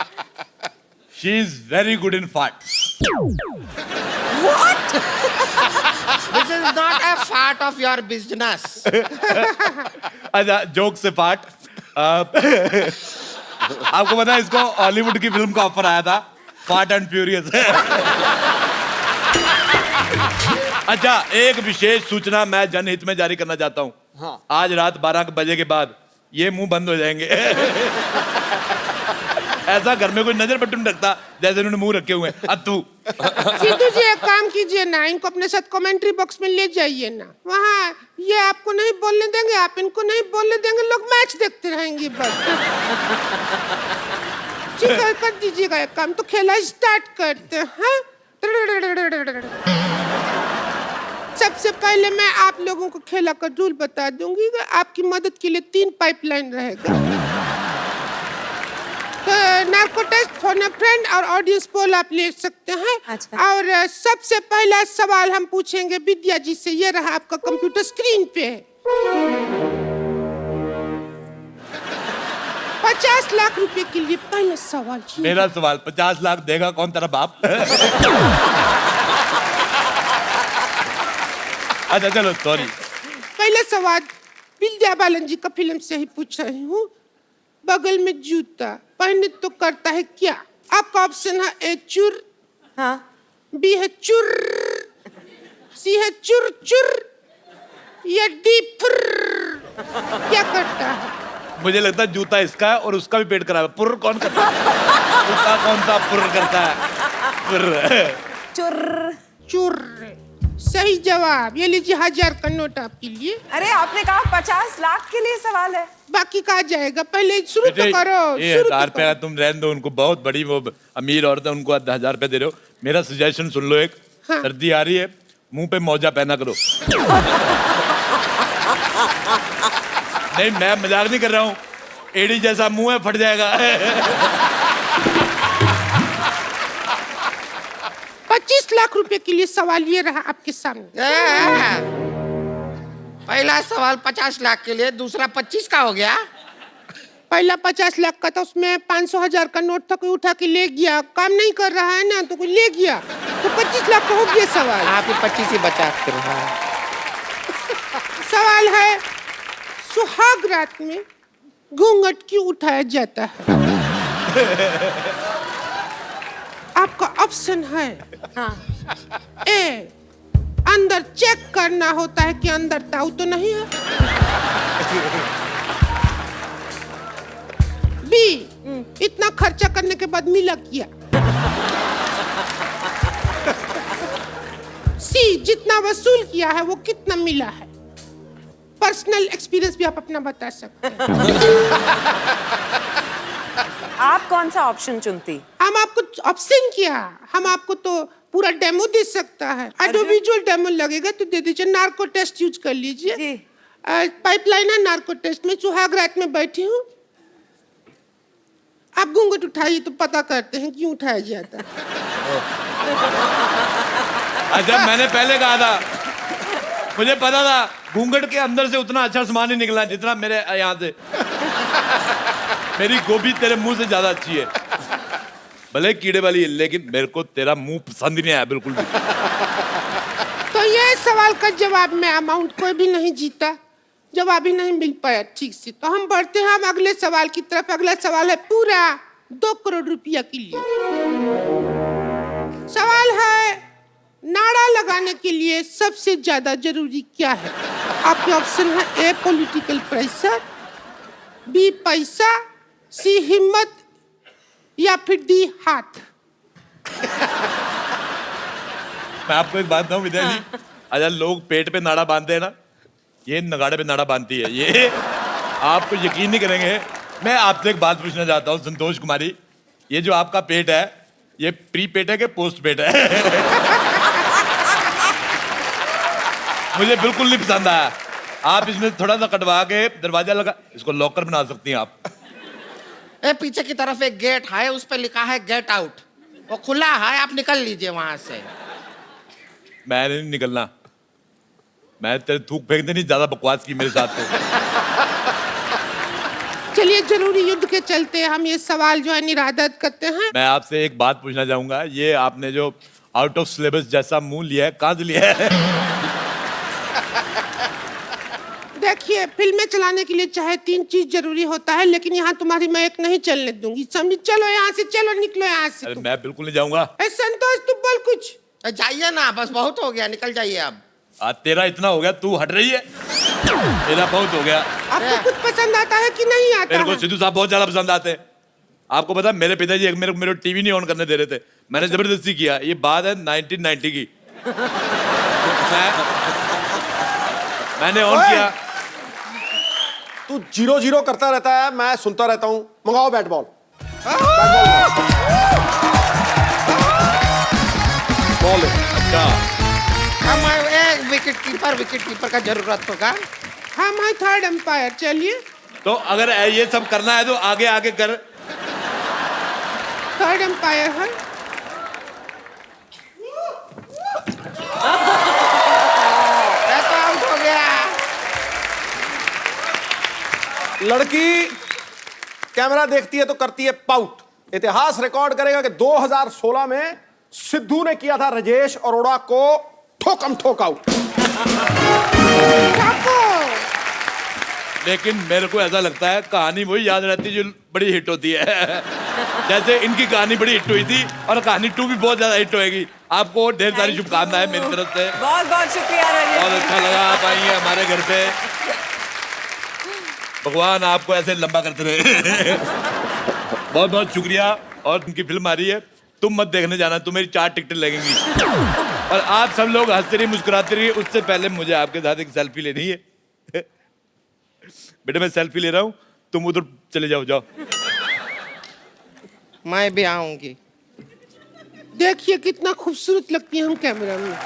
Speaker 2: she is very good in फाट।
Speaker 19: What? This is not a part of your business.
Speaker 2: अच्छा जोक से फाट। आपको पता है इसको हॉलीवुड की फिल्म का ऑफर आया था, फाट एंड फ्यूरियस। अच्छा एक विशेष सूचना मैं जनहित में जारी करना चाहता हूँ।
Speaker 17: हाँ।
Speaker 2: आज रात 12 बजे के बाद ये मुंह बंद हो जाएंगे। ऐसा घर में कोई नजर बटन रखता जैसे उन्होंने मुंह रखे हुए हैं। अब तू
Speaker 18: सिद्धू जी एक काम कीजिए ना, इनको अपने साथ कमेंट्री बॉक्स में ले जाइए ना। वहाँ ये आपको नहीं बोलने देंगे, आप इनको नहीं बोलने देंगे, लोग मैच देखते रहेंगे बस। ठीक है कर दीजिएगा एक काम, तो खेला स्टार्ट करते हैं। सबसे पहले मैं आप लोगों को खेला का रूल बता दूंगी। आपकी मदद के लिए 3 पाइपलाइन रहेगा। तो narco test, phone a friend और ऑडियंस पोल आप ले सकते हैं। और सबसे पहला सवाल हम पूछेंगे विद्या जी से, ये रहा आपका कंप्यूटर स्क्रीन पे। 50 लाख रुपए के लिए पहला सवाल।
Speaker 2: मेरा सवाल 50 लाख देगा कौन तेरा बाप? अच्छा चलो सॉरी।
Speaker 18: पहला सवाल विद्या बालन जी का फिल्म से ही पूछ रही हूँ। बगल में जूता पहने तो करता है क्या? आपका ऑप्शन है ए चुर, हाँ, बी है चुर, सी है चुर चुर, या डी फुर। क्या करता है?
Speaker 2: मुझे लगता है जूता इसका है और उसका भी पेट खराब है। पुर कौन करता है? जूता कौन सा पुर करता है? पुर।
Speaker 9: चुर
Speaker 18: चुर सही जवाब। ये लीजिए 1000 का नोट आपके लिए।
Speaker 12: अरे आपने कहा 50 लाख के लिए सवाल है,
Speaker 18: बाकी कहा जाएगा। पहले शुरू तो करो।
Speaker 2: ये 1000 रुपया तुम रहने दो, उनको बहुत बड़ी वो अमीर औरत है, उनको 1000 रुपया दे रहे हो। मेरा सजेशन सुन लो एक,
Speaker 18: हाँ।
Speaker 2: सर्दी आ रही है, मुंह पे मौजा पहना करो। नहीं मैं मजाक नहीं कर रहा हूँ, एड़ी जैसा मुंह है, फट जाएगा।
Speaker 18: 25 लाख रुपए के लिए सवाल ये रहा आपके सामने।
Speaker 19: पहला सवाल 50 लाख के लिए, दूसरा 25 का हो गया।
Speaker 18: पहला 50 लाख का था, उसमें 500,000 का नोट था, कोई उठा के ले गया। काम नहीं कर रहा है ना तो कोई ले गया, तो 25 लाख का हो गया सवाल।
Speaker 19: आप ही 25 ही बचा के रहा।
Speaker 18: सवाल है सुहाग रात में घूंघट क्यों उठाया जाता है? आपका ऑप्शन है, हाँ, ए अंदर चेक करना होता है कि अंदर ताऊ तो नहीं है, बी इतना खर्चा करने के बाद मिला क्या, सी जितना वसूल किया है वो कितना मिला है। पर्सनल एक्सपीरियंस भी आप अपना बता सकते हैं।
Speaker 12: आप कौन सा ऑप्शन चुनती?
Speaker 18: हम आपको ऑप्शन क्या, हम आपको तो पूरा डेमो दे सकता है। ऑडियो विजुअल डेमो लगेगा तो दे दीजिए। नार्को टेस्ट यूज कर लीजिए। पाइपलाइन है नार्को टेस्ट में। सुहाग रात में बैठी हूँ, आप घूंघट उठाइए तो पता करते हैं क्यों उठाया जाता है।
Speaker 2: अच्छा, मैंने पहले कहा था, मुझे पता था घूंघट के अंदर से उतना अच्छा सामान ही निकला जितना मेरे यहाँ से। मेरी गोभी तेरे मुंह से ज्यादा अच्छी है, भले कीड़े वाली है, लेकिन मेरे को तेरा मुंह पसंद ही नहीं आया बिल्कुल भी।
Speaker 18: तो ये सवाल का जवाब में अमाउंट कोई भी नहीं जीता, जवाब ही नहीं मिल पाया ठीक से। तो हम बढ़ते हैं हम अगले सवाल की तरफ। अगला सवाल है पूरा 2 करोड़ रुपया के लिए। सवाल है, नारा लगाने के लिए सबसे ज्यादा जरूरी क्या है? आपके ऑप्शन है ए पॉलिटिकल प्रेशर, बी पैसा, सी हिम्मत, या फिर डी हाथ।
Speaker 2: मैं आपको एक बात बताऊं विद्या जी, अच्छा लोग पेट पे नाड़ा बांधते हैं ना, ये नगाड़े पे नाड़ा बांधती है। ये आपको यकीन नहीं करेंगे। मैं आपसे एक बात पूछना चाहता हूँ संतोष कुमारी, ये जो आपका पेट है, ये प्री पेट है कि पोस्ट पेट है? मुझे बिल्कुल नहीं पसंद आया। आप इसमें थोड़ा सा कटवा के दरवाजा लगा, इसको लॉकर बना सकती हैं आप।
Speaker 19: पीछे की तरफ एक गेट है, उस पर लिखा है गेट आउट, वो खुला है, आप निकल लीजिए वहां से।
Speaker 2: मैंने नहीं निकलना, मैं तेरे थूक फेंकते नहीं, ज्यादा बकवास की मेरे साथ तो।
Speaker 18: चलिए जरूरी युद्ध के चलते हम ये सवाल जो है निरादत करते हैं।
Speaker 2: मैं आपसे एक बात पूछना चाहूंगा, ये आपने जो आउट ऑफ सिलेबस जैसा मुंह लिया है, कहाँ से लिया है?
Speaker 18: देखिए, फिल्में चलाने के लिए चाहे 3 चीज जरूरी होता है, लेकिन यहाँ तुम्हारी मैं एक नहीं चलने दूंगी, समझी? चलो यहाँ से, चलो निकलो यहाँ से।
Speaker 2: अरे मैं बिल्कुल नहीं जाऊंगा।
Speaker 18: संतोष तू बोल कुछ।
Speaker 19: जाइए ना, बस बहुत हो गया, निकल जाइए अब।
Speaker 2: तेरा इतना हो गया, तू हट रही है, मेरा बहुत हो गया।
Speaker 18: आपको कुछ पसंद आता है कि नहीं आता?
Speaker 2: मेरे को सिद्धू साहब बहुत ज्यादा पसंद आते हैं। आपको पता, मेरे पिताजी मेरे टीवी नहीं ऑन करने दे रहे थे, मैंने जबरदस्ती किया। ये बात है 1990 की। मैंने ऑन किया।
Speaker 17: तू 0-0 करता रहता है, मैं सुनता रहता हूं। मंगाओ बैट बॉल। बॉल
Speaker 2: अच्छा,
Speaker 19: हम विकेट कीपर का जरूरत होगा।
Speaker 18: हम हैं थर्ड एम्पायर। चलिए,
Speaker 2: तो अगर ये सब करना है तो आगे आगे कर।
Speaker 18: थर्ड एम्पायर है।
Speaker 19: आउट हो गया।
Speaker 17: लड़की कैमरा देखती है तो करती है पाउट। इतिहास रिकॉर्ड करेगा कि 2016 में सिद्धू ने किया था राजेश अरोड़ा को ठोकम ठोक आउट।
Speaker 2: लेकिन मेरे को ऐसा लगता है कहानी वही याद रहती है जो बड़ी हिट होती है। जैसे इनकी कहानी बड़ी हिट हुई थी और कहानी 2 भी बहुत ज्यादा हिट होएगी। आपको ढेर सारी शुभकामनाएं मेरी तरफ से।
Speaker 12: बहुत बहुत शुक्रिया राजेश।
Speaker 2: बहुत अच्छा लगा आप आई हैं हमारे घर पे। भगवान आपको ऐसे लंबा करते रहे। बहुत बहुत शुक्रिया। और उनकी फिल्म आ रही है, तुम मत देखने जाना, तुम्हें 4 टिकटें लगेंगी। और आप सब लोग हंसते रहिए, मुस्कुराते रहिए। उससे पहले मुझे आपके साथ एक सेल्फी लेनी है। बेटा मैं सेल्फी ले रहा हूँ, तुम उधर चले जाओ। जाओ,
Speaker 19: मैं भी आऊंगी।
Speaker 18: देखिए कितना खूबसूरत लगती है हम कैमरा में।